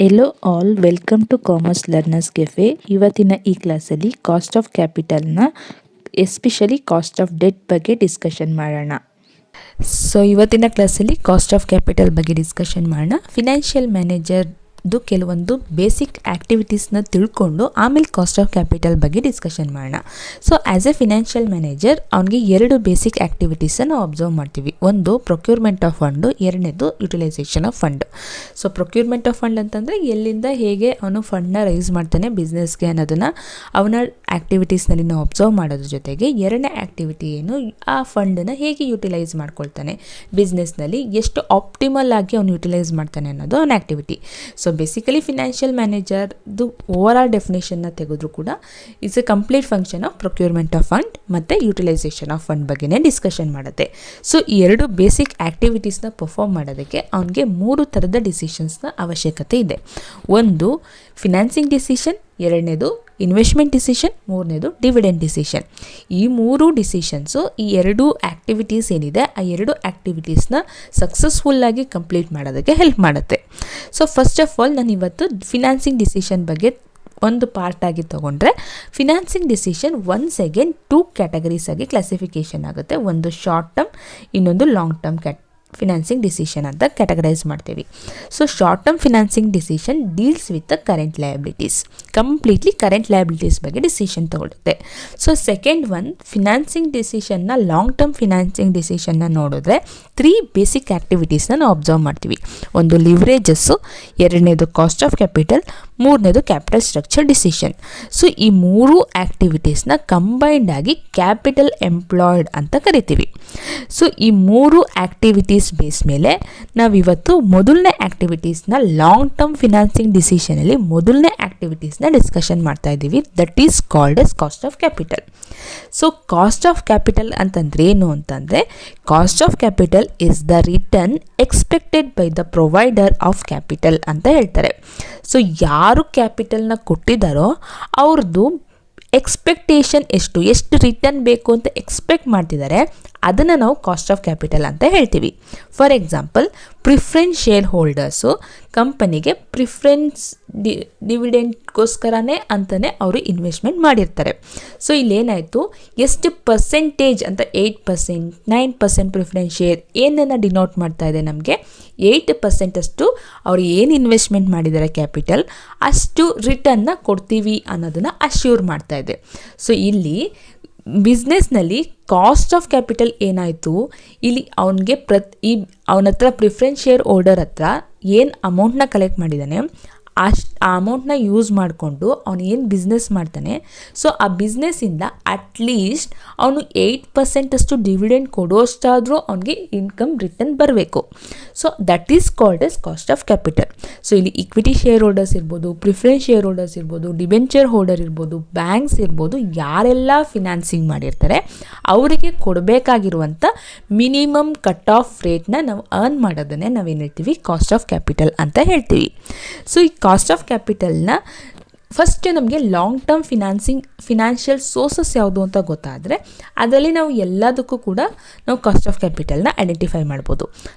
Yellow all welcome to commerce learners cafe. ಇವತ್ತಿನ ಈ ಕ್ಲಾಸಲ್ಲಿ ಕಾಸ್ಟ್ ಆಫ್ ಕ್ಯಾಪಿಟಲ್ನ ಎಸ್ಪೆಷಲಿ ಕಾಸ್ಟ್ ಆಫ್ ಡೆಟ್ ಬಗ್ಗೆ ಡಿಸ್ಕಷನ್ ಮಾಡೋಣ. ಇವತ್ತಿನ ಕ್ಲಾಸಲ್ಲಿ ಕಾಸ್ಟ್ ಆಫ್ ಕ್ಯಾಪಿಟಲ್ ಬಗ್ಗೆ ಡಿಸ್ಕಷನ್ ಮಾಡೋಣ. ಫಿನಾನ್ಷಿಯಲ್ ಮ್ಯಾನೇಜರ್ದು ಕೆಲವೊಂದು ಬೇಸಿಕ್ ಆ್ಯಕ್ಟಿವಿಟೀಸ್ನ ತಿಳ್ಕೊಂಡು ಆಮೇಲೆ ಕಾಸ್ಟ್ ಆಫ್ ಕ್ಯಾಪಿಟಲ್ ಬಗ್ಗೆ ಡಿಸ್ಕಷನ್ ಮಾಡೋಣ. ಆ್ಯಸ್ ಎ ಫಿನಾನ್ಷಿಯಲ್ ಮ್ಯಾನೇಜರ್ ಅವನಿಗೆ ಎರಡು ಬೇಸಿಕ್ ಆ್ಯಕ್ಟಿವಿಟೀಸನ್ನು ನಾವು ಅಬ್ಸರ್ವ್ ಮಾಡ್ತೀವಿ. ಒಂದು ಪ್ರೊಕ್ಯೂರ್ಮೆಂಟ್ ಆಫ್ ಫಂಡು, ಎರಡನೇದು utilisation of fund. Procurement of fund ಅಂತಂದರೆ ಎಲ್ಲಿಂದ ಹೇಗೆ ಅವನು ಫಂಡ್ನ ರೈಸ್ ಮಾಡ್ತಾನೆ ಬಿಸ್ನೆಸ್ಗೆ ಅನ್ನೋದನ್ನು ಅವನ ಆ್ಯಕ್ಟಿವಿಟೀಸ್ನಲ್ಲಿ ನಾವು ಅಬ್ಸರ್ವ್ ಮಾಡೋದ್ರ ಜೊತೆಗೆ ಎರಡನೇ ಆ್ಯಕ್ಟಿವಿಟಿ ಏನು, ಆ ಫಂಡನ್ನು ಹೇಗೆ ಯುಟಿಲೈಸ್ ಮಾಡ್ಕೊಳ್ತಾನೆ ಬಿಸ್ನೆಸ್ನಲ್ಲಿ, ಎಷ್ಟು ಆಪ್ಟಿಮಲ್ ಆಗಿ ಅವನು ಯುಟಿಲೈಸ್ ಮಾಡ್ತಾನೆ ಅನ್ನೋದು ಅವನ ಆ್ಯಕ್ಟಿವಿಟಿ. ಬೇಸಿಕಲಿ ಫಿನಾನ್ಷಿಯಲ್ ಮ್ಯಾನೇಜರ್ದು ಓವರ್ ಆಲ್ ಡೆಫಿನೇಷನ್ನ ತೆಗೆದ್ರು ಕೂಡ it's a complete function of procurement of fund ಮತ್ತು ಯುಟಿಲೈಸೇಷನ್ ಆಫ್ ಫಂಡ್ ಬಗ್ಗೆನೇ ಡಿಸ್ಕಷನ್ ಮಾಡುತ್ತೆ. ಈ ಎರಡು ಬೇಸಿಕ್ ಆ್ಯಕ್ಟಿವಿಟೀಸ್ನ ಪರ್ಫಾರ್ಮ್ ಮಾಡೋದಕ್ಕೆ ಅವನಿಗೆ 3 ಥರದ ಡಿಸಿಷನ್ಸ್ನ ಅವಶ್ಯಕತೆ ಇದೆ. ಒಂದು ಫಿನಾನ್ಸಿಂಗ್ ಡಿಸಿಷನ್, ಎರಡನೇದು ಇನ್ವೆಸ್ಟ್ಮೆಂಟ್ ಡಿಸಿಷನ್, ಮೂರನೇದು ಡಿವಿಡೆಂಡ್ ಡಿಸಿಷನ್. ಈ 3 ಡಿಸಿಷನ್ಸು ಈ ಎರಡು ಆ್ಯಕ್ಟಿವಿಟೀಸ್ ಏನಿದೆ ಆ ಎರಡು ಆ್ಯಕ್ಟಿವಿಟೀಸ್ನ ಸಕ್ಸಸ್ಫುಲ್ಲಾಗಿ ಕಂಪ್ಲೀಟ್ ಮಾಡೋದಕ್ಕೆ ಹೆಲ್ಪ್ ಮಾಡುತ್ತೆ. ಫಸ್ಟ್ ಆಫ್ ಆಲ್ ನಾನು ಇವತ್ತು ಫಿನಾನ್ಸಿಂಗ್ ಡಿಸಿಷನ್ ಬಗ್ಗೆ ಒಂದು ಪಾರ್ಟ್ ಆಗಿ ತೊಗೊಂಡ್ರೆ, financing decision once again 2 categories ಆಗಿ ಕ್ಲಾಸಿಫಿಕೇಷನ್ ಆಗುತ್ತೆ. ಒಂದು ಶಾರ್ಟ್ ಟರ್ಮ್, ಇನ್ನೊಂದು ಲಾಂಗ್ ಟರ್ಮ್ ಫಿನಾನ್ಸಿಂಗ್ ಡಿಸಿಷನ್ ಅಂತ ಕ್ಯಾಟಗರೈಸ್ ಮಾಡ್ತೀವಿ. Short term financing decision deals with the current liabilities, completely current liabilities ಬಗ್ಗೆ ಡಿಸಿಷನ್ ತಗೊಳುತ್ತೆ. ಸೆಕೆಂಡ್ ಒನ್ ಫಿನಾನ್ಸಿಂಗ್ ಡಿಸಿಷನ್ನ, ಲಾಂಗ್ ಟರ್ಮ್ ಫಿನಾನ್ಸಿಂಗ್ ಡಿಸಿಷನ್ನ ನೋಡಿದ್ರೆ 3 ಬೇಸಿಕ್ ಆ್ಯಕ್ಟಿವಿಟೀಸ್ನ ನಾವು ಅಬ್ಸರ್ವ್ ಮಾಡ್ತೀವಿ. ಒಂದು ಲಿವ್ರೇಜಸ್ಸು, ಎರಡನೇದು ಕಾಸ್ಟ್ ಆಫ್ ಕ್ಯಾಪಿಟಲ್, ಮೂರನೇದು ಕ್ಯಾಪಿಟಲ್ ಸ್ಟ್ರಕ್ಚರ್ ಡಿಸಿಷನ್. ಈ 3 ಆ್ಯಕ್ಟಿವಿಟೀಸ್ನ ಕಂಬೈನ್ಡ್ ಆಗಿ ಕ್ಯಾಪಿಟಲ್ ಎಂಪ್ಲಾಯ್ಡ್ ಅಂತ ಕರಿತೀವಿ. ಈ 3 ಆ್ಯಕ್ಟಿವಿಟೀಸ್ ಬೇಸ್ ಮೇಲೆ ನಾವಿವತ್ತು ಮೊದಲನೇ ಆ್ಯಕ್ಟಿವಿಟೀಸ್ನ ಲಾಂಗ್ ಟರ್ಮ್ ಫಿನಾನ್ಸಿಂಗ್ ಡಿಸಿಷನಲ್ಲಿ ಮೊದಲನೇ ಆ್ಯಕ್ಟಿವಿಟೀಸ್ನ ಡಿಸ್ಕಷನ್ ಮಾಡ್ತಾ ಇದ್ದೀವಿ. That is called S cost of capital. Cost of capital ಅಂತಂದ್ರೆ ಏನು ಅಂತಂದರೆ, cost of capital is the return expected by the provider of capital ಅಂತ ಹೇಳ್ತಾರೆ. ಯಾರು ಕ್ಯಾಪಿಟಲ್ನ ಕೊಟ್ಟಿದ್ದಾರೋ ಅವ್ರದ್ದು ಎಕ್ಸ್ಪೆಕ್ಟೇಷನ್ ಎಷ್ಟು ರಿಟರ್ನ್ ಬೇಕು ಅಂತ ಎಕ್ಸ್ಪೆಕ್ಟ್ ಮಾಡ್ತಿದ್ದಾರೆ, ಅದನ್ನು ನಾವು ಕಾಸ್ಟ್ ಆಫ್ ಕ್ಯಾಪಿಟಲ್ ಅಂತ ಹೇಳ್ತೀವಿ. For example, preference share holders ಕಂಪನಿಗೆ ಪ್ರಿಫರೆನ್ಸ್ ಡಿವಿಡೆಂಡ್ಗೋಸ್ಕರನೇ ಅಂತಲೇ ಅವರು ಇನ್ವೆಸ್ಟ್ಮೆಂಟ್ ಮಾಡಿರ್ತಾರೆ. ಇಲ್ಲೇನಾಯಿತು, ಎಷ್ಟು ಪರ್ಸೆಂಟೇಜ್ ಅಂತ 8%, 9% ಪ್ರಿಫರೆನ್ಸ್ ಶೇರ್ ಏನನ್ನು ಡಿನೋಟ್ ಮಾಡ್ತಾ ಇದೆ, ನಮಗೆ 8% ಅಷ್ಟು ಅವರು ಏನು ಇನ್ವೆಸ್ಟ್ಮೆಂಟ್ ಮಾಡಿದ್ದಾರೆ ಕ್ಯಾಪಿಟಲ್ ಅಷ್ಟು ರಿಟರ್ನ್ನ ಕೊಡ್ತೀವಿ ಅನ್ನೋದನ್ನು ಅಶ್ಯೂರ್ ಮಾಡ್ತಾ ಇದೆ. ಇಲ್ಲಿ ಬಿಸ್ನೆಸ್ನಲ್ಲಿ ಕಾಸ್ಟ್ ಆಫ್ ಕ್ಯಾಪಿಟಲ್ ಏನಾಯಿತು, ಇಲ್ಲಿ ಅವನಿಗೆ ಅವನ ಹತ್ರ ಪ್ರಿಫರೆನ್ಸ್ ಶೇರ್ ಹೋಲ್ಡರ್ ಹತ್ರ ಏನು ಅಮೌಂಟ್ನ ಕಲೆಕ್ಟ್ ಮಾಡಿದ್ದಾನೆ ಆ ಅಮೌಂಟ್ನ ಯೂಸ್ ಮಾಡಿಕೊಂಡು ಅವನು ಏನು ಬಿಸ್ನೆಸ್ ಮಾಡ್ತಾನೆ, ಆ ಬಿಸ್ನೆಸ್ಸಿಂದ ಅಟ್ಲೀಸ್ಟ್ ಅವನು 8% ಅಷ್ಟು ಡಿವಿಡೆಂಡ್ ಕೊಡೋಷ್ಟಾದರೂ ಅವನಿಗೆ ಇನ್ಕಮ್ ರಿಟರ್ನ್ ಬರಬೇಕು. That is called S cost of capital. ಇಲ್ಲಿ ಇಕ್ವಿಟಿ ಶೇರ್ ಹೋಲ್ಡರ್ಸ್ ಇರ್ಬೋದು, ಪ್ರಿಫರೆನ್ಸ್ ಶೇರ್ ಹೋಲ್ಡರ್ಸ್ ಇರ್ಬೋದು, ಡಿಬೆಂಚರ್ ಹೋಲ್ಡರ್ ಇರ್ಬೋದು, ಬ್ಯಾಂಕ್ಸ್ ಇರ್ಬೋದು, ಯಾರೆಲ್ಲ ಫಿನಾನ್ಸಿಂಗ್ ಮಾಡಿರ್ತಾರೆ ಅವರಿಗೆ ಕೊಡಬೇಕಾಗಿರುವಂಥ ಮಿನಿಮಮ್ ಕಟ್ ಆಫ್ ರೇಟ್ನ ನಾವು ಅರ್ನ್ ಮಾಡೋದನ್ನೇ ನಾವೇನು ಹೇಳ್ತೀವಿ, ಕಾಸ್ಟ್ ಆಫ್ ಕ್ಯಾಪಿಟಲ್ ಅಂತ ಹೇಳ್ತೀವಿ. ಈ ಕಾಸ್ಟ್ ಆಫ್ ಕ್ಯಾಪಿಟಲ್ನ ಫಸ್ಟ್ ನಮಗೆ ಲಾಂಗ್ ಟರ್ಮ್ ಫಿನಾನ್ಷಿಯಲ್ ಸೋರ್ಸಸ್ ಯಾವುದು ಅಂತ ಗೊತ್ತಾದರೆ ಅದರಲ್ಲಿ ನಾವು ಎಲ್ಲದಕ್ಕೂ ಕೂಡ ನಾವು ಕಾಸ್ಟ್ ಆಫ್ ಕ್ಯಾಪಿಟಲ್ನ ಐಡೆಂಟಿಫೈ ಮಾಡ್ಬೋದು.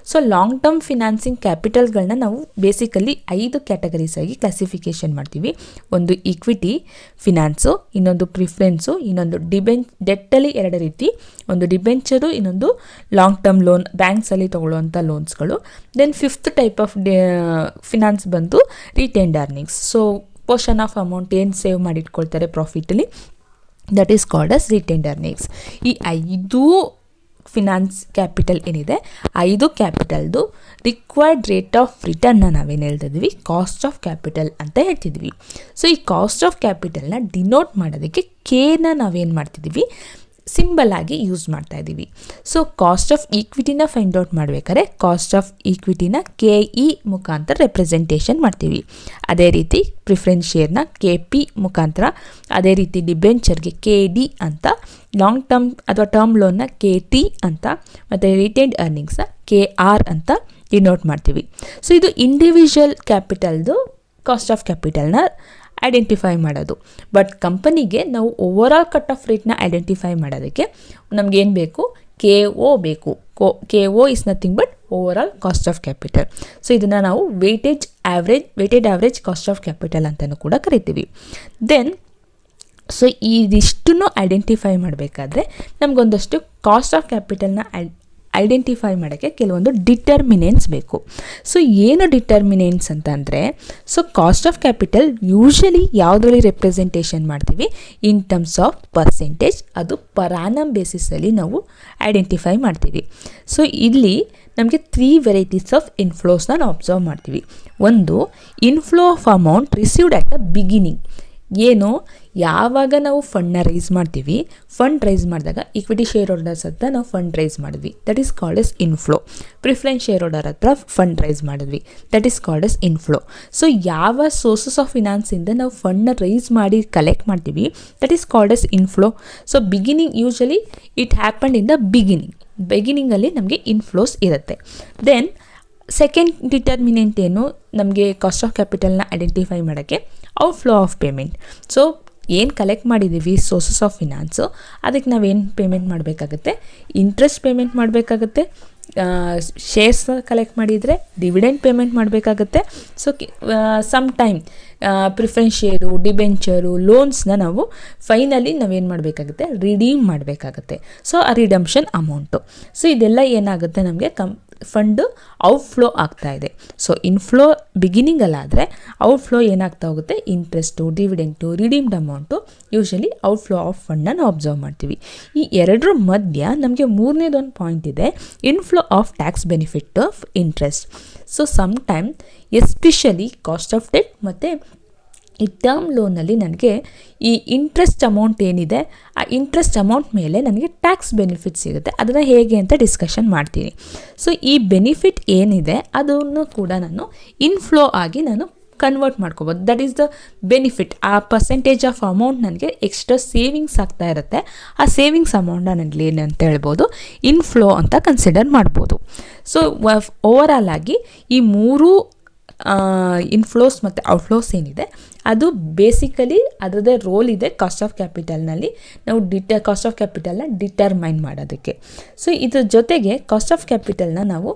ಲಾಂಗ್ ಟರ್ಮ್ ಫಿನಾನ್ಸಿಂಗ್ ಕ್ಯಾಪಿಟಲ್ಗಳನ್ನ ನಾವು ಬೇಸಿಕಲಿ 5 ಕ್ಯಾಟಗರೀಸ್ ಆಗಿ ಕ್ಲಾಸಿಫಿಕೇಷನ್ ಮಾಡ್ತೀವಿ. ಒಂದು ಈಕ್ವಿಟಿ ಫಿನಾನ್ಸು, ಇನ್ನೊಂದು ಪ್ರಿಫರೆನ್ಸು, ಇನ್ನೊಂದು ಡೆಟ್ಟಲ್ಲಿ 2 ರೀತಿ, ಒಂದು ಡಿಬೆಂಚರು, ಇನ್ನೊಂದು ಲಾಂಗ್ ಟರ್ಮ್ ಲೋನ್, ಬ್ಯಾಂಕ್ಸಲ್ಲಿ ತೊಗೊಳ್ಳುವಂಥ ಲೋನ್ಸ್ಗಳು. Then 5th type of finance ಬಂದು retained earnings. Portion of amount ಏನು ಸೇವ್ ಮಾಡಿಟ್ಕೊಳ್ತಾರೆ ಪ್ರಾಫಿಟಲ್ಲಿ, that is called as retained earnings. ಈ 5 ಫಿನಾನ್ಸ್ ಕ್ಯಾಪಿಟಲ್ ಏನಿದೆ, 5 ಕ್ಯಾಪಿಟಲ್ದು ರಿಕ್ವೈರ್ಡ್ ರೇಟ್ ಆಫ್ ರಿಟರ್ನ್ನ ನಾವೇನು ಹೇಳ್ತಿದ್ವಿ, ಕಾಸ್ಟ್ ಆಫ್ ಕ್ಯಾಪಿಟಲ್ ಅಂತ ಹೇಳ್ತಿದ್ವಿ. ಈ ಕಾಸ್ಟ್ ಆಫ್ ಕ್ಯಾಪಿಟಲ್ನ ಡಿನೋಟ್ ಮಾಡೋದಕ್ಕೆ ಕೆನ ನಾವೇನು ಮಾಡ್ತಿದ್ದೀವಿ, ಸಿಂಬಲ್ ಆಗಿ ಯೂಸ್ ಮಾಡ್ತಾ ಇದ್ದೀವಿ. ಕಾಸ್ಟ್ ಆಫ್ ಈಕ್ವಿಟಿನ ಫೈಂಡ್ ಔಟ್ ಮಾಡಬೇಕಾದ್ರೆ ಕಾಸ್ಟ್ ಆಫ್ ಈಕ್ವಿಟಿನ KE ಮುಖಾಂತರ ರೆಪ್ರೆಸೆಂಟೇಷನ್ ಮಾಡ್ತೀವಿ. ಅದೇ ರೀತಿ ಪ್ರಿಫರೆನ್ಸ್ ಶೇರ್ನ KP ಮುಖಾಂತರ, ಅದೇ ರೀತಿ ಡಿಬೆಂಚರ್ಗೆ KD ಅಂತ, ಲಾಂಗ್ ಟರ್ಮ್ ಅಥವಾ ಟರ್ಮ್ ಲೋನ್ನ KT ಅಂತ, ಮತ್ತು ರಿಟೇನ್ಡ್ ಅರ್ನಿಂಗ್ಸ್ನ KR ಅಂತ ಡಿನೋಟ್ ಮಾಡ್ತೀವಿ. ಇದು ಇಂಡಿವಿಜುವಲ್ ಕ್ಯಾಪಿಟಲ್ದು ಕಾಸ್ಟ್ ಆಫ್ ಕ್ಯಾಪಿಟಲ್ನ ಐಡೆಂಟಿಫೈ ಮಾಡೋದು. ಬಟ್ ಕಂಪನಿಗೆ ನಾವು ಓವರ್ ಆಲ್ ಕಟ್ ಆಫ್ ರೇಟ್ನ ಐಡೆಂಟಿಫೈ ಮಾಡೋದಕ್ಕೆ ನಮಗೇನು ಬೇಕು, KO ಬೇಕು. KO is nothing but over all cost of capital. So ಇದನ್ನು ನಾವು weighted average cost of capital ಅಂತಲೂ ಕೂಡ ಕರಿತೀವಿ. ದೆನ್ ಸೊ ಇದಿಷ್ಟನ್ನು ಐಡೆಂಟಿಫೈ ಮಾಡಬೇಕಾದ್ರೆ ನಮಗೊಂದಷ್ಟು ಕಾಸ್ಟ್ ಆಫ್ ಕ್ಯಾಪಿಟಲ್ನ ಐಡೆಂಟಿಫೈ ಮಾಡೋಕ್ಕೆ ಕೆಲವೊಂದು ಡಿಟರ್ಮಿನೆಂಟ್ಸ್ ಬೇಕು. ಸೊ ಏನು ಡಿಟರ್ಮಿನೆಂಟ್ಸ್ ಅಂತ ಅಂದರೆ, so cost of capital usually ಯಾವುದರಲ್ಲಿ ರೆಪ್ರೆಸೆಂಟೇಷನ್ ಮಾಡ್ತೀವಿ, ಇನ್ ಟರ್ಮ್ಸ್ ಆಫ್ ಪರ್ಸೆಂಟೇಜ್, ಅದು ಪರ್ ಆನಮ್ ಬೇಸಿಸಲ್ಲಿ ನಾವು ಐಡೆಂಟಿಫೈ ಮಾಡ್ತೀವಿ. ಸೊ ಇಲ್ಲಿ ನಮಗೆ 3 ವೆರೈಟೀಸ್ ಆಫ್ ಇನ್ಫ್ಲೋಸ್ನ ನಾವು ಅಬ್ಸರ್ವ್ ಮಾಡ್ತೀವಿ. ಒಂದು, inflow of amount received at the beginning. ಏನು, ಯಾವಾಗ ನಾವು ಫಂಡ್ನ ರೈಸ್ ಮಾಡ್ತೀವಿ, ಫಂಡ್ ರೈಸ್ ಮಾಡಿದಾಗ ಈಕ್ವಿಟಿ ಶೇರ್ ಹೋಲ್ಡರ್ಸ್ ಹತ್ರ ನಾವು ಫಂಡ್ ರೈಸ್ ಮಾಡಿದ್ವಿ, that is called as inflow. Preference share holder ಹತ್ರ ಫಂಡ್ ರೈಸ್ ಮಾಡಿದ್ವಿ, that is called as inflow. So ಯಾವ ಸೋರ್ಸಸ್ ಆಫ್ ಫಿನಾನ್ಸಿಂದ ನಾವು ಫಂಡ್ನ ರೈಸ್ ಮಾಡಿ ಕಲೆಕ್ಟ್ ಮಾಡ್ತೀವಿ, that is called as inflow. So beginning usually it happened in the ಬಿಗಿನಿಂಗಲ್ಲಿ ನಮಗೆ ಇನ್ಫ್ಲೋಸ್ ಇರುತ್ತೆ. ದೆನ್ ಸೆಕೆಂಡ್ ಡಿಟರ್ಮಿನೆಂಟ್ ಏನು ನಮಗೆ ಕಾಸ್ಟ್ ಆಫ್ ಕ್ಯಾಪಿಟಲ್ನ ಐಡೆಂಟಿಫೈ ಮಾಡೋಕ್ಕೆ, ಔಟ್ಫ್ಲೋ ಆಫ್ ಪೇಮೆಂಟ್. ಸೊ ಏನು ಕಲೆಕ್ಟ್ ಮಾಡಿದ್ದೀವಿ ಸೋರ್ಸಸ್ ಆಫ್ ಫಿನಾನ್ಸು, ಅದಕ್ಕೆ ನಾವೇನು ಪೇಮೆಂಟ್ ಮಾಡಬೇಕಾಗುತ್ತೆ, ಇಂಟ್ರೆಸ್ಟ್ ಪೇಮೆಂಟ್ ಮಾಡಬೇಕಾಗುತ್ತೆ, ಶೇರ್ಸ್ನ ಕಲೆಕ್ಟ್ ಮಾಡಿದರೆ ಡಿವಿಡೆಂಡ್ ಪೇಮೆಂಟ್ ಮಾಡಬೇಕಾಗುತ್ತೆ. So some time preference share, debenture, ಲೋನ್ಸ್ನ ನಾವು ಫೈನಲಿ ನಾವೇನು ಮಾಡಬೇಕಾಗುತ್ತೆ, ರಿಡೀಮ್ ಮಾಡಬೇಕಾಗುತ್ತೆ. ಸೊ ಆ ರಿಡಂಪ್ಷನ್ ಅಮೌಂಟು. ಸೊ ಇದೆಲ್ಲ ಏನಾಗುತ್ತೆ, ನಮಗೆ ಫಂಡು ಔಟ್ಫ್ಲೋ ಆಗ್ತಾ ಇದೆ. ಸೊ ಇನ್ಫ್ಲೋ ಬಿಗಿನಿಂಗಲ್ಲಾದರೆ ಔಟ್ಫ್ಲೋ ಏನಾಗ್ತಾ ಹೋಗುತ್ತೆ, interest, dividend, redeemed amount, usually outflow of ಫಂಡನ್ನ ನಾವು ಅಬ್ಸರ್ವ್ ಮಾಡ್ತೀವಿ. ಈ ಎರಡರ ಮಧ್ಯ ನಮಗೆ ಮೂರನೇದೊಂದು ಪಾಯಿಂಟ್ ಇದೆ, inflow of tax benefit of interest. So some time especially cost of debt ಮತ್ತು ಈ ಟರ್ಮ್ ಲೋನಲ್ಲಿ ನನಗೆ ಈ ಇಂಟ್ರೆಸ್ಟ್ ಅಮೌಂಟ್ ಏನಿದೆ, ಆ ಇಂಟ್ರೆಸ್ಟ್ ಅಮೌಂಟ್ ಮೇಲೆ ನನಗೆ ಟ್ಯಾಕ್ಸ್ ಬೆನಿಫಿಟ್ ಸಿಗುತ್ತೆ. ಅದನ್ನು ಹೇಗೆ ಅಂತ ಡಿಸ್ಕಷನ್ ಮಾಡ್ತೀನಿ. ಸೊ ಈ ಬೆನಿಫಿಟ್ ಏನಿದೆ ಅದನ್ನು ಕೂಡ ನಾನು ಇನ್ಫ್ಲೋ ಆಗಿ ನಾನು ಕನ್ವರ್ಟ್ ಮಾಡ್ಕೋಬೋದು. That is the benefit. ಆ ಪರ್ಸೆಂಟೇಜ್ ಆಫ್ ಅಮೌಂಟ್ ನನಗೆ ಎಕ್ಸ್ಟ್ರಾ ಸೇವಿಂಗ್ಸ್ ಆಗ್ತಾ ಇರುತ್ತೆ. ಆ ಸೇವಿಂಗ್ಸ್ ಅಮೌಂಟ್ನ ನನಗೆ ಏನು ಅಂತ ಹೇಳ್ಬೋದು, ಇನ್ಫ್ಲೋ ಅಂತ ಕನ್ಸಿಡರ್ ಮಾಡ್ಬೋದು. ಸೊ ಓವರ್ ಆಲ್ ಆಗಿ ಈ ಮೂರು ಇನ್ಫ್ಲೋಸ್ ಮತ್ತು ಔಟ್ಫ್ಲೋಸ್ ಏನಿದೆ ಅದು ಬೇಸಿಕಲಿ ಅದರದ್ದೇ ರೋಲ್ ಇದೆ ಕಾಸ್ಟ್ ಆಫ್ ಕ್ಯಾಪಿಟಲ್ನಲ್ಲಿ ನಾವು ಕಾಸ್ಟ್ ಆಫ್ ಕ್ಯಾಪಿಟಲ್ನ ಡಿಟರ್ಮೈನ್ ಮಾಡೋದಕ್ಕೆ. ಸೊ ಇದ್ರ ಜೊತೆಗೆ ಕಾಸ್ಟ್ ಆಫ್ ಕ್ಯಾಪಿಟಲ್ನ ನಾವು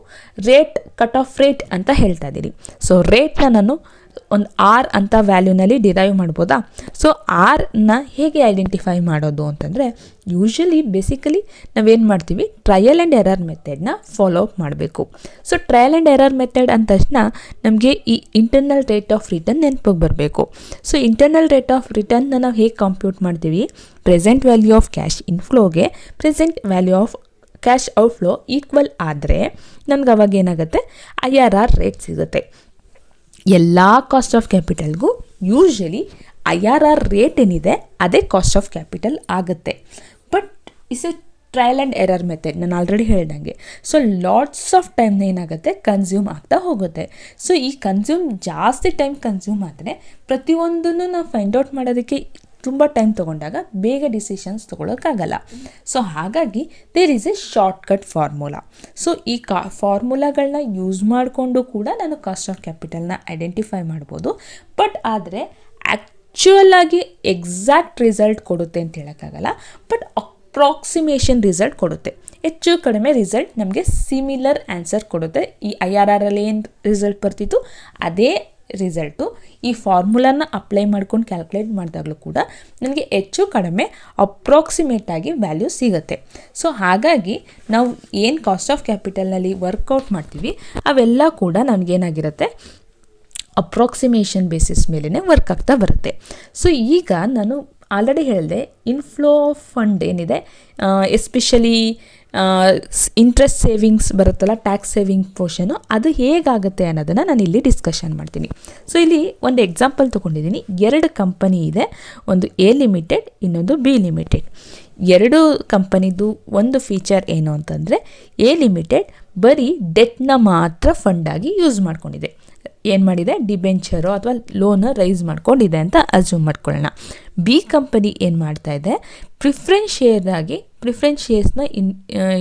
ಕಟ್ ಆಫ್ ರೇಟ್ ಅಂತ ಹೇಳ್ತಾ ಇದ್ದೀರಿ. ಸೊ ರೇಟ್ನ ನಾನು ಒಂದು R ಅಂತ ವ್ಯಾಲ್ಯೂನಲ್ಲಿ ಡಿರೈವ್ ಮಾಡ್ಬೋದಾ. ಸೊ Rನ ಹೇಗೆ ಐಡೆಂಟಿಫೈ ಮಾಡೋದು ಅಂತಂದರೆ, ಯೂಶಲಿ ಬೇಸಿಕಲಿ ನಾವೇನು ಮಾಡ್ತೀವಿ, ಟ್ರಯಲ್ ಆ್ಯಂಡ್ ಎರರ್ ಮೆಥಡ್ನ ಫಾಲೋ ಅಪ್ ಮಾಡಬೇಕು. So trial and error method ಅಂದ ತಕ್ಷಣ ನಮಗೆ ಈ ಇಂಟರ್ನಲ್ ರೇಟ್ ಆಫ್ ರಿಟರ್ನ್ ನೆನಪಿಗೆ ಬರಬೇಕು. ಸೊ ಇಂಟರ್ನಲ್ ರೇಟ್ ಆಫ್ ರಿಟರ್ನ್ನ ನಾವು ಹೇಗೆ ಕಂಪ್ಯೂಟ್ ಮಾಡ್ತೀವಿ, ಪ್ರೆಸೆಂಟ್ ವ್ಯಾಲ್ಯೂ ಆಫ್ ಕ್ಯಾಶ್ ಇನ್ಫ್ಲೋಗೆ present value of cash outflow equal ಆದರೆ ನಮ್ಗೆ ಅವಾಗ ಏನಾಗುತ್ತೆ, IRR ರೇಟ್ ಸಿಗುತ್ತೆ. ಎಲ್ಲ ಕಾಸ್ಟ್ ಆಫ್ ಕ್ಯಾಪಿಟಲ್ಗೂ ಯೂಶಲಿ IRR ರೇಟ್ ಏನಿದೆ ಅದೇ ಕಾಸ್ಟ್ ಆಫ್ ಕ್ಯಾಪಿಟಲ್ ಆಗುತ್ತೆ. But is a trial and error method, ನಾನು ಆಲ್ರೆಡಿ ಹೇಳ್ದಂಗೆ. ಸೊ ಲಾಟ್ಸ್ ಆಫ್ ಟೈಮ್ನ ಏನಾಗುತ್ತೆ, ಕನ್ಸ್ಯೂಮ್ ಆಗ್ತಾ ಹೋಗುತ್ತೆ. ಸೊ ಈ ಜಾಸ್ತಿ ಟೈಮ್ ಕನ್ಸ್ಯೂಮ್ ಆದರೆ ಪ್ರತಿಯೊಂದನ್ನು ನಾವು ಫೈಂಡ್ ಔಟ್ ಮಾಡೋದಕ್ಕೆ ತುಂಬ ಟೈಮ್ ತೊಗೊಂಡಾಗ ಬೇಗ ಡಿಸಿಷನ್ಸ್ ತೊಗೊಳಕ್ಕಾಗಲ್ಲ. ಸೊ ಹಾಗಾಗಿ there is a shortcut formula. So ಈ ಫಾರ್ಮುಲಾಗಳನ್ನ ಯೂಸ್ ಮಾಡಿಕೊಂಡು ಕೂಡ ನಾನು ಕಾಸ್ಟ್ ಆಫ್ ಕ್ಯಾಪಿಟಲ್ನ ಐಡೆಂಟಿಫೈ ಮಾಡ್ಬೋದು. ಬಟ್ ಆದರೆ ಆ್ಯಕ್ಚುಯಲ್ ಆಗಿ ಎಕ್ಸಾಕ್ಟ್ ರಿಸಲ್ಟ್ ಕೊಡುತ್ತೆ ಅಂತ ಹೇಳೋಕ್ಕಾಗಲ್ಲ. ಬಟ್ ಅಪ್ರಾಕ್ಸಿಮೇಷನ್ ರಿಸಲ್ಟ್ ಕೊಡುತ್ತೆ. ಹೆಚ್ಚು ಕಡಿಮೆ ರಿಸಲ್ಟ್ ನಮಗೆ ಸಿಮಿಲರ್ ಆನ್ಸರ್ ಕೊಡುತ್ತೆ. ಈ IRRಲ್ಲಿ ಏನು ರಿಸಲ್ಟ್ ಬರ್ತಿತ್ತು ಅದೇ ರಿಸಲ್ಟು ಈ ಫಾರ್ಮುಲಾನ ಅಪ್ಲೈ ಮಾಡ್ಕೊಂಡು ಕ್ಯಾಲ್ಕುಲೇಟ್ ಮಾಡಿದಾಗಲೂ ಕೂಡ ನನಗೆ ಹೆಚ್ಚು ಕಡಿಮೆ ಅಪ್ರಾಕ್ಸಿಮೇಟ್ ಆಗಿ ವ್ಯಾಲ್ಯೂ ಸಿಗುತ್ತೆ. ಸೊ ಹಾಗಾಗಿ ನಾವು ಏನು ಕಾಸ್ಟ್ ಆಫ್ ಕ್ಯಾಪಿಟಲ್ನಲ್ಲಿ ವರ್ಕೌಟ್ ಮಾಡ್ತೀವಿ ಅವೆಲ್ಲ ಕೂಡ ನಮಗೇನಾಗಿರುತ್ತೆ, ಅಪ್ರಾಕ್ಸಿಮೇಷನ್ ಬೇಸಿಸ್ ಮೇಲೇ ವರ್ಕ್ ಆಗ್ತಾ ಬರುತ್ತೆ. ಸೊ ಈಗ ನಾನು ಆಲ್ರೆಡಿ ಹೇಳಿದೆ, ಇನ್ಫ್ಲೋ ಆಫ್ ಫಂಡ್ ಏನಿದೆ, ಎಸ್ಪೆಷಲಿ ಇಂಟ್ರೆಸ್ಟ್ ಸೇವಿಂಗ್ಸ್ ಬರುತ್ತಲ್ಲ, ಟ್ಯಾಕ್ಸ್ ಸೇವಿಂಗ್ ಪೋರ್ಷನು, ಅದು ಹೇಗಾಗುತ್ತೆ ಅನ್ನೋದನ್ನು ನಾನು ಇಲ್ಲಿ ಡಿಸ್ಕಷನ್ ಮಾಡ್ತೀನಿ. ಸೊ ಇಲ್ಲಿ ಒಂದು ಎಕ್ಸಾಂಪಲ್ ತೊಗೊಂಡಿದ್ದೀನಿ. 2 ಕಂಪನಿ ಇದೆ, ಒಂದು A ಲಿಮಿಟೆಡ್, ಇನ್ನೊಂದು B ಲಿಮಿಟೆಡ್. 2 ಕಂಪನಿದು ಒಂದು ಫೀಚರ್ ಏನು ಅಂತಂದರೆ, A ಲಿಮಿಟೆಡ್ ಬರೀ ಡೆಟ್ನ ಮಾತ್ರ ಫಂಡಾಗಿ ಯೂಸ್ ಮಾಡ್ಕೊಂಡಿದೆ. ಏನು ಮಾಡಿದೆ, ಡಿಬೆಂಚರು ಅಥವಾ ಲೋನ್ ರೈಸ್ ಮಾಡ್ಕೊಂಡಿದೆ ಅಂತ ಅಸ್ಯೂಮ್ ಮಾಡ್ಕೊಳ್ಳೋಣ. B ಕಂಪನಿ ಏನು ಮಾಡ್ತಾ ಇದೆ, ಪ್ರಿಫರೆನ್ಸ್ ಶೇರ್ಸ್ನ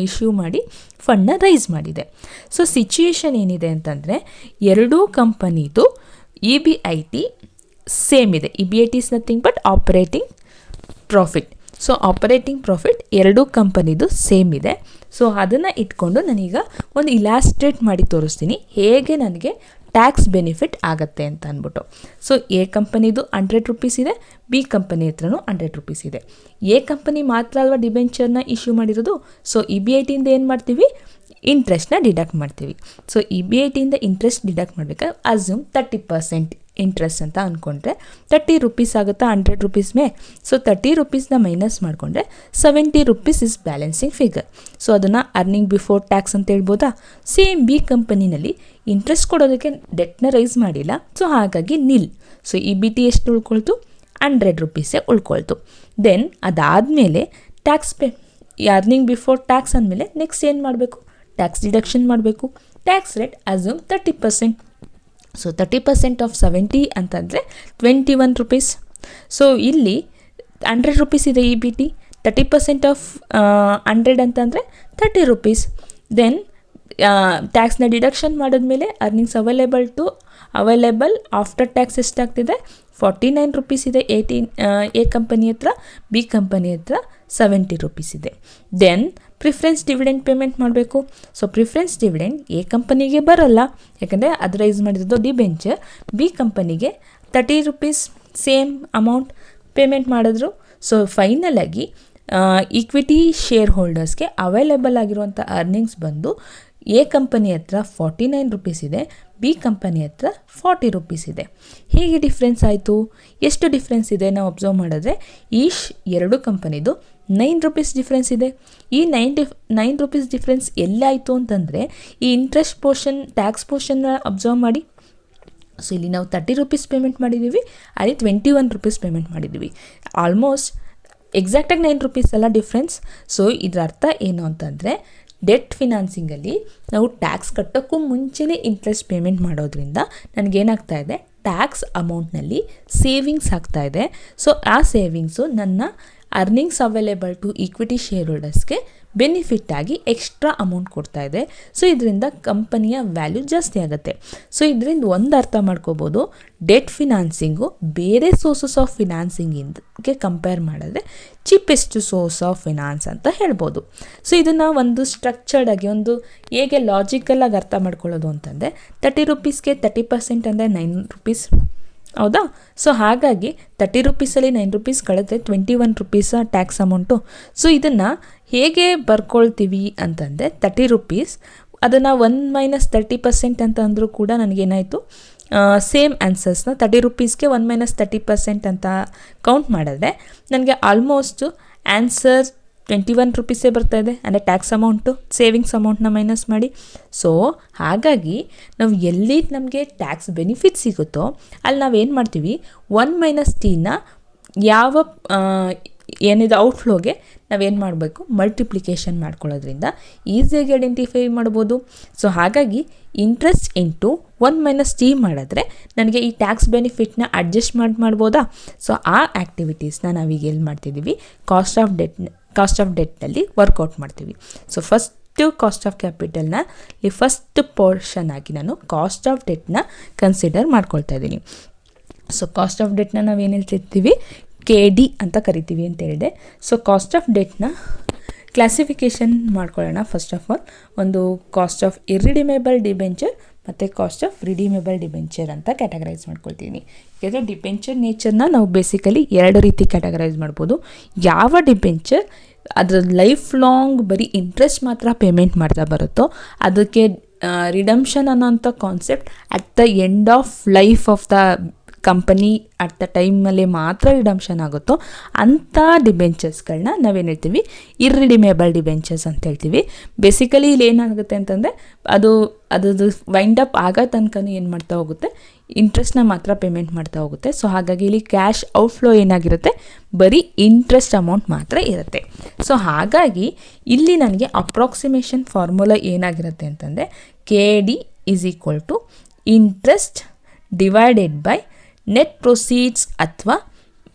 ಇಶ್ಯೂ ಮಾಡಿ ಫಂಡ್ನ ರೈಸ್ ಮಾಡಿದೆ. ಸೊ ಸಿಚುಯೇಷನ್ ಏನಿದೆ ಅಂತಂದರೆ, 2 ಕಂಪನಿದು EBIT ಸೇಮ್ ಇದೆ. EBIT is nothing but operating profit. So operating profit 2 ಕಂಪನಿದು ಸೇಮ್ ಇದೆ. ಸೊ ಅದನ್ನು ಇಟ್ಕೊಂಡು ನಾನೀಗ ಒಂದು ಇಲಾಸ್ಟ್ರೇಟ್ ಮಾಡಿ ತೋರಿಸ್ತೀನಿ ಹೇಗೆ ನನಗೆ ಟ್ಯಾಕ್ಸ್ ಬೆನಿಫಿಟ್ ಆಗುತ್ತೆ ಅಂತ ಅಂದ್ಬಿಟ್ಟು. ಸೊ ಎ ಕಂಪನಿದು 100 ರೂಪೀಸ್ ಇದೆ, ಬಿ ಕಂಪನಿ ಹತ್ರನೂ 100 ರೂಪೀಸ್ ಇದೆ. ಎ ಕಂಪನಿ ಮಾತ್ರ ಅಲ್ವಾ ಡಿಬೆಂಚರ್ನ ಇಶ್ಯೂ ಮಾಡಿರೋದು. ಸೊ EBITಯಿಂದ ಏನು ಮಾಡ್ತೀವಿ, ಇಂಟ್ರೆಸ್ಟ್ನ ಡಿಡಕ್ಟ್ ಮಾಡ್ತೀವಿ. ಸೊ EBITಯಿಂದ ಇಂಟ್ರೆಸ್ಟ್ ಡಿಡಕ್ಟ್ ಮಾಡಬೇಕಾದ್ರೆ ಅಸ್ಯೂಮ್ 30% ಇಂಟ್ರೆಸ್ಟ್ ಅಂತ ಅಂದ್ಕೊಂಡ್ರೆ 30 ರೂಪೀಸ್ ಆಗುತ್ತಾ 100 ರೂಪೀಸ್ ಮೇ. ಸೊ 30 ರೂಪೀಸ್ನ ಮೈನಸ್ ಮಾಡಿಕೊಂಡ್ರೆ 70 rupees is balancing figure. So ಅದನ್ನು ಅರ್ನಿಂಗ್ ಬಿಫೋರ್ ಟ್ಯಾಕ್ಸ್ ಅಂತ ಹೇಳ್ಬೋದಾ. ಸೇಮ್ ಬಿ ಕಂಪನಿನಲ್ಲಿ ಇಂಟ್ರೆಸ್ಟ್ ಕೊಡೋದಕ್ಕೆ ಡೆಟ್ನ ರೈಸ್ ಮಾಡಿಲ್ಲ, ಸೊ ಹಾಗಾಗಿ ನಿಲ್. ಸೊ EBT ಎಷ್ಟು ಉಳ್ಕೊಳ್ತು, 100 ರೂಪೀಸೇ ಉಳ್ಕೊಳ್ತು. ದೆನ್ ಅದಾದಮೇಲೆ ಟ್ಯಾಕ್ಸ್ ಅರ್ನಿಂಗ್ ಬಿಫೋರ್ ಟ್ಯಾಕ್ಸ್ ಅಂದಮೇಲೆ ನೆಕ್ಸ್ಟ್ ಏನು ಮಾಡಬೇಕು, ಟ್ಯಾಕ್ಸ್ ಡಿಡಕ್ಷನ್ ಮಾಡಬೇಕು. Tax rate assume 30%. So 30% of 70 ಅಂತಂದರೆ 21 ರೂಪೀಸ್. ಸೊ ಇಲ್ಲಿ 100 ರೂಪೀಸ್ ಇದೆ EBT, 30% ಆಫ್ 100 ಅಂತಂದರೆ 30 ರೂಪೀಸ್. ದೆನ್ ಟ್ಯಾಕ್ಸ್ನ ಡಿಡಕ್ಷನ್ ಮಾಡಿದ್ಮೇಲೆ ಅರ್ನಿಂಗ್ಸ್ ಅವೈಲೇಬಲ್ ಆಫ್ಟರ್ ಟ್ಯಾಕ್ಸ್ ಎಷ್ಟಾಗ್ತಿದೆ, 49 ರೂಪೀಸ್ ಇದೆ ಎ ಕಂಪನಿ ಹತ್ರ, ಬಿ ಕಂಪನಿ ಹತ್ರ 70 ರೂಪೀಸ್ ಇದೆ. ದೆನ್ ಪ್ರಿಫರೆನ್ಸ್ ಡಿವಿಡೆಂಡ್ ಪೇಮೆಂಟ್ ಮಾಡಬೇಕು. ಸೊ ಪ್ರಿಫರೆನ್ಸ್ ಡಿವಿಡೆಂಡ್ ಎ ಕಂಪನಿಗೆ ಬರಲ್ಲ, ಯಾಕಂದರೆ ಅದು ರೈಸ್ ಮಾಡಿರೋದು ಡಿಬೆಂಚರ್. ಬಿ ಕಂಪನಿಗೆ 30 ರೂಪೀಸ್ ಸೇಮ್ ಅಮೌಂಟ್ ಪೇಮೆಂಟ್ ಮಾಡಿದ್ರು. ಸೊ ಫೈನಲ್ ಆಗಿ ಈಕ್ವಿಟಿ ಶೇರ್ ಹೋಲ್ಡರ್ಸ್ಗೆ ಅವೈಲೇಬಲ್ ಆಗಿರುವಂಥ ಅರ್ನಿಂಗ್ಸ್ ಬಂದು ಎ ಕಂಪನಿ ಹತ್ರ 49 ರೂಪೀಸ್ ಇದೆ, ಬಿ ಕಂಪನಿ ಹತ್ರ 40 ರೂಪೀಸ್ ಇದೆ. ಹೇಗೆ ಡಿಫ್ರೆನ್ಸ್ ಆಯಿತು, ಎಷ್ಟು ಡಿಫ್ರೆನ್ಸ್ ಇದೆ ನಾವು ಅಬ್ಸರ್ವ್ ಮಾಡಿದ್ರೆ ಎರಡು ಕಂಪನಿದು 9 ರೂಪೀಸ್ ಡಿಫ್ರೆನ್ಸ್ ಇದೆ. ಈ 9 ರೂಪೀಸ್ ಡಿಫ್ರೆನ್ಸ್ ಎಲ್ಲಾಯಿತು ಅಂತಂದರೆ ಈ ಇಂಟ್ರೆಸ್ಟ್ ಪೋರ್ಷನ್, ಟ್ಯಾಕ್ಸ್ ಪೋರ್ಷನ್ನ ಅಬ್ಸರ್ವ್ ಮಾಡಿ. ಸೊ ಇಲ್ಲಿ ನಾವು 30 ರೂಪೀಸ್ ಪೇಮೆಂಟ್ ಮಾಡಿದ್ದೀವಿ, ಅಲ್ಲಿ 21 ರೂಪೀಸ್ ಪೇಮೆಂಟ್ ಮಾಡಿದ್ದೀವಿ. ಆಲ್ಮೋಸ್ಟ್ ಎಕ್ಸಾಕ್ಟಾಗಿ 9 ರೂಪೀಸ್ ಅಲ್ಲ ಡಿಫ್ರೆನ್ಸ್. ಸೊ ಇದರ ಅರ್ಥ ಏನು ಅಂತಂದರೆ ಡೆಟ್ ಫಿನಾನ್ಸಿಂಗಲ್ಲಿ ನಾವು ಟ್ಯಾಕ್ಸ್ ಕಟ್ಟೋಕ್ಕೂ ಮುಂಚೆನೇ ಇಂಟ್ರೆಸ್ಟ್ ಪೇಮೆಂಟ್ ಮಾಡೋದ್ರಿಂದ ನನಗೇನಾಗ್ತಾ ಇದೆ, ಟ್ಯಾಕ್ಸ್ ಅಮೌಂಟ್ನಲ್ಲಿ ಸೇವಿಂಗ್ಸ್ ಆಗ್ತಾ ಇದೆ. ಸೊ ಆ ಸೇವಿಂಗ್ಸು ನನ್ನ earnings available to equity share ಹೋಲ್ಡರ್ಸ್ಗೆ ಬೆನಿಫಿಟ್ ಆಗಿ ಎಕ್ಸ್ಟ್ರಾ ಅಮೌಂಟ್ ಕೊಡ್ತಾ ಇದೆ. ಸೊ ಇದರಿಂದ ಕಂಪನಿಯ ವ್ಯಾಲ್ಯೂ ಜಾಸ್ತಿ ಆಗುತ್ತೆ. ಸೊ ಇದರಿಂದ ಒಂದು ಅರ್ಥ ಮಾಡ್ಕೋಬೋದು, ಡೆಟ್ ಫಿನಾನ್ಸಿಂಗು ಬೇರೆ ಸೋರ್ಸಸ್ ಆಫ್ ಫಿನಾನ್ಸಿಂಗಿಗೆ ಕಂಪೇರ್ ಮಾಡಿದ್ರೆ ಚೀಪೆಸ್ಟ್ ಸೋರ್ಸ್ ಆಫ್ ಫಿನಾನ್ಸ್ ಅಂತ ಹೇಳ್ಬೋದು. ಸೊ ಇದನ್ನು ಒಂದು ಸ್ಟ್ರಕ್ಚರ್ಡ್ ಆಗಿ ಒಂದು ಹೇಗೆ ಲಾಜಿಕಲಾಗಿ ಅರ್ಥ ಮಾಡ್ಕೊಳ್ಳೋದು ಅಂತಂದರೆ 30 ರೂಪೀಸ್ಗೆ 30% ಅಂದರೆ 9 ರೂಪೀಸ್, ಹೌದಾ. ಸೊ ಹಾಗಾಗಿ 30 ರೂಪೀಸಲ್ಲಿ 9 ರೂಪೀಸ್ ಕಳೆದ್ರೆ 21 ರೂಪೀಸ ಟ್ಯಾಕ್ಸ್ ಅಮೌಂಟು. ಸೊ ಇದನ್ನು ಹೇಗೆ ಬರ್ಕೊಳ್ತೀವಿ ಅಂತಂದರೆ 30 ರೂಪೀಸ್ ಅದನ್ನು 1 - 30% ಅಂತ ಅಂದರೂ ಕೂಡ ನನಗೇನಾಯಿತು, ಸೇಮ್ ಆನ್ಸರ್ಸ್ನ 30 ರೂಪೀಸ್ಗೆ 1 - 30% ಅಂತ ಕೌಂಟ್ ಮಾಡಿದ್ರೆ ನನಗೆ ಆಲ್ಮೋಸ್ಟ್ ಆನ್ಸರ್ 21 ರೂಪೀಸೇ ಬರ್ತಾಯಿದೆ, ಅಂದರೆ ಟ್ಯಾಕ್ಸ್ ಅಮೌಂಟು ಸೇವಿಂಗ್ಸ್ ಅಮೌಂಟ್ನ ಮೈನಸ್ ಮಾಡಿ. ಸೊ ಹಾಗಾಗಿ ನಾವು ಎಲ್ಲಿ ನಮಗೆ ಟ್ಯಾಕ್ಸ್ ಬೆನಿಫಿಟ್ ಸಿಗುತ್ತೋ ಅಲ್ಲಿ ನಾವೇನು ಮಾಡ್ತೀವಿ, 1 - Tನ ಯಾವ ಏನಿದೆ ಔಟ್ಫ್ಲೋಗೆ ನಾವೇನು ಮಾಡಬೇಕು, ಮಲ್ಟಿಪ್ಲಿಕೇಶನ್ ಮಾಡ್ಕೊಳ್ಳೋದ್ರಿಂದ ಈಸಿಯಾಗಿ ಐಡೆಂಟಿಫೈ ಮಾಡ್ಬೋದು. ಸೊ ಹಾಗಾಗಿ ಇಂಟ್ರೆಸ್ಟ್ ಇಂಟು 1 - T ಮಾಡಿದ್ರೆ ನನಗೆ ಈ ಟ್ಯಾಕ್ಸ್ ಬೆನಿಫಿಟ್ನ ಅಡ್ಜಸ್ಟ್ ಮಾಡ್ಬೋದಾ. ಸೊ ಆ ಆ್ಯಕ್ಟಿವಿಟೀಸ್ನ ನಾವೀಗ ಎಲ್ಲಿ ಮಾಡ್ತಿದ್ದೀವಿ, ಕಾಸ್ಟ್ ಆಫ್ ಡೆಟ್ನಲ್ಲಿ ವರ್ಕೌಟ್ ಮಾಡ್ತೀವಿ. ಸೊ ಫಸ್ಟು ಕಾಸ್ಟ್ ಆಫ್ ಕ್ಯಾಪಿಟಲ್ನ ಈ ಫಸ್ಟ್ ಪೋರ್ಷನ್ ಆಗಿ ನಾನು ಕಾಸ್ಟ್ ಆಫ್ ಡೆಟ್ನ ಕನ್ಸಿಡರ್ ಮಾಡ್ಕೊಳ್ತಾ ಇದ್ದೀನಿ. ಸೊ ಕಾಸ್ಟ್ ಆಫ್ ಡೆಟ್ನ ನಾವೇನು ಹೇಳ್ತಿರ್ತೀವಿ, KD ಅಂತ ಕರಿತೀವಿ ಅಂತ ಹೇಳಿದೆ. ಸೊ ಕಾಸ್ಟ್ ಆಫ್ ಡೆಟ್ನ ಕ್ಲಾಸಿಫಿಕೇಷನ್ ಮಾಡ್ಕೊಳ್ಳೋಣ. ಫಸ್ಟ್ ಆಫ್ ಆಲ್ ಒಂದು ಕಾಸ್ಟ್ ಆಫ್ ಇರ್ರಿಡಿಮೇಬಲ್ ಡಿಬೆಂಚರ್ ಮತ್ತು ಕಾಸ್ಟ್ ಆಫ್ ರಿಡೀಮೇಬಲ್ ಡಿಬೆಂಚರ್ ಅಂತ ಕ್ಯಾಟಗರೈಸ್ ಮಾಡ್ಕೊಳ್ತೀನಿ. ಯಾಕೆಂದರೆ ಡಿಬೆಂಚರ್ ನೇಚರ್ನ ನಾವು ಬೇಸಿಕಲಿ 2 ರೀತಿ ಕ್ಯಾಟಗರೈಸ್ ಮಾಡ್ಬೋದು. ಯಾವ ಡಿಬೆಂಚರ್ ಅದರ ಲೈಫ್ ಲಾಂಗ್ ಬರೀ ಇಂಟ್ರೆಸ್ಟ್ ಮಾತ್ರ ಪೇಮೆಂಟ್ ಮಾಡ್ತಾ ಬರುತ್ತೋ ಅದಕ್ಕೆ ರಿಡಂಪ್ಷನ್ ಅನ್ನೋಂಥ concept at the end of life of the company at the ಟೈಮಲ್ಲಿ ಮಾತ್ರ ರಿಡಂಪ್ಷನ್ ಆಗುತ್ತೋ ಅಂಥ ಡಿಬೆಂಚರ್ಸ್ಗಳನ್ನ ನಾವೇನು ಹೇಳ್ತೀವಿ, ಇರ್ರಿಡಿಮೇಬಲ್ ಡಿಬೆಂಚರ್ಸ್ ಅಂತ ಹೇಳ್ತೀವಿ. ಬೇಸಿಕಲಿ ಇಲ್ಲಿ ಏನಾಗುತ್ತೆ ಅಂತಂದರೆ ಅದು ವೈಂಡ್ ಅಪ್ ಆಗೋ ತನಕ ಏನು ಮಾಡ್ತಾ ಹೋಗುತ್ತೆ, ಇಂಟ್ರೆಸ್ಟ್ನ ಮಾತ್ರ ಪೇಮೆಂಟ್ ಮಾಡ್ತಾ ಹೋಗುತ್ತೆ. ಸೊ ಹಾಗಾಗಿ ಇಲ್ಲಿ ಕ್ಯಾಶ್ ಔಟ್ಫ್ಲೋ ಏನಾಗಿರುತ್ತೆ, ಬರೀ ಇಂಟ್ರೆಸ್ಟ್ ಅಮೌಂಟ್ ಮಾತ್ರ ಇರುತ್ತೆ. ಸೊ ಹಾಗಾಗಿ ಇಲ್ಲಿ ನನಗೆ ಅಪ್ರಾಕ್ಸಿಮೇಷನ್ ಫಾರ್ಮುಲಾ ಏನಾಗಿರುತ್ತೆ ಅಂತಂದರೆ KD = interest divided by net proceeds ಅಥವಾ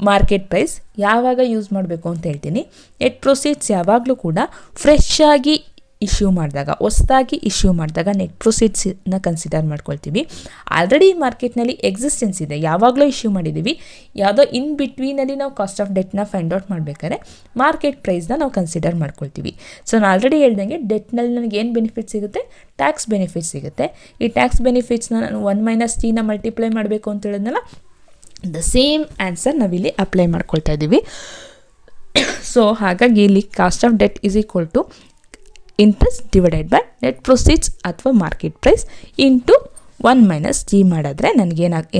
ಮಾರ್ಕೆಟ್ ಪ್ರೈಸ್. ಯಾವಾಗ ಯೂಸ್ ಮಾಡಬೇಕು ಅಂತ ಹೇಳ್ತೀನಿ. ನೆಟ್ ಪ್ರೊಸೀಡ್ಸ್ ಯಾವಾಗಲೂ ಕೂಡ ಫ್ರೆಶ್ ಆಗಿ ಇಶ್ಯೂ ಮಾಡಿದಾಗ, ಹೊಸದಾಗಿ ಇಶ್ಯೂ ಮಾಡಿದಾಗ ನೆಟ್ ಪ್ರೊಸೀಡ್ಸನ್ನ ಕನ್ಸಿಡರ್ ಮಾಡ್ಕೊಳ್ತೀವಿ. ಆಲ್ರೆಡಿ ಮಾರ್ಕೆಟ್ನಲ್ಲಿ ಎಕ್ಸಿಸ್ಟೆನ್ಸ್ ಇದೆ, ಯಾವಾಗಲೂ ಇಶ್ಯೂ ಮಾಡಿದ್ದೀವಿ, ಯಾವುದೋ ಇನ್ ಬಿಟ್ವೀನಲ್ಲಿ ನಾವು ಕಾಸ್ಟ್ ಆಫ್ ಡೆಟ್ನ ಫೈಂಡ್ ಔಟ್ ಮಾಡಬೇಕಾದ್ರೆ ಮಾರ್ಕೆಟ್ ಪ್ರೈಸ್ನ ನಾವು ಕನ್ಸಿಡರ್ ಮಾಡ್ಕೊಳ್ತೀವಿ. ಸೊ ನಾನು ಆಲ್ರೆಡಿ ಹೇಳ್ದಂಗೆ ಡೆಟ್ನಲ್ಲಿ ನನಗೆ ಏನು ಬೆನಿಫಿಟ್ ಸಿಗುತ್ತೆ, ಟ್ಯಾಕ್ಸ್ ಬೆನಿಫಿಟ್ ಸಿಗುತ್ತೆ. ಈ ಟ್ಯಾಕ್ಸ್ ಬೆನಿಫಿಟ್ಸ್ನ ನಾನು 1 - t ಮಲ್ಟಿಪ್ಲೈ ಮಾಡಬೇಕು ಅಂತ ಹೇಳಿದ್ನಲ್ಲ, ದ ಸೇಮ್ ಆನ್ಸರ್ ನಾವಿಲ್ಲಿ ಅಪ್ಲೈ ಮಾಡ್ಕೊಳ್ತಾ ಇದ್ದೀವಿ. ಸೊ ಹಾಗಾಗಿ ಇಲ್ಲಿ cost of debt is equal to interest divided by net proceeds ಅಥವಾ ಮಾರ್ಕೆಟ್ ಪ್ರೈಸ್ ಇಂಟು 1 - t ಮಾಡಿದ್ರೆ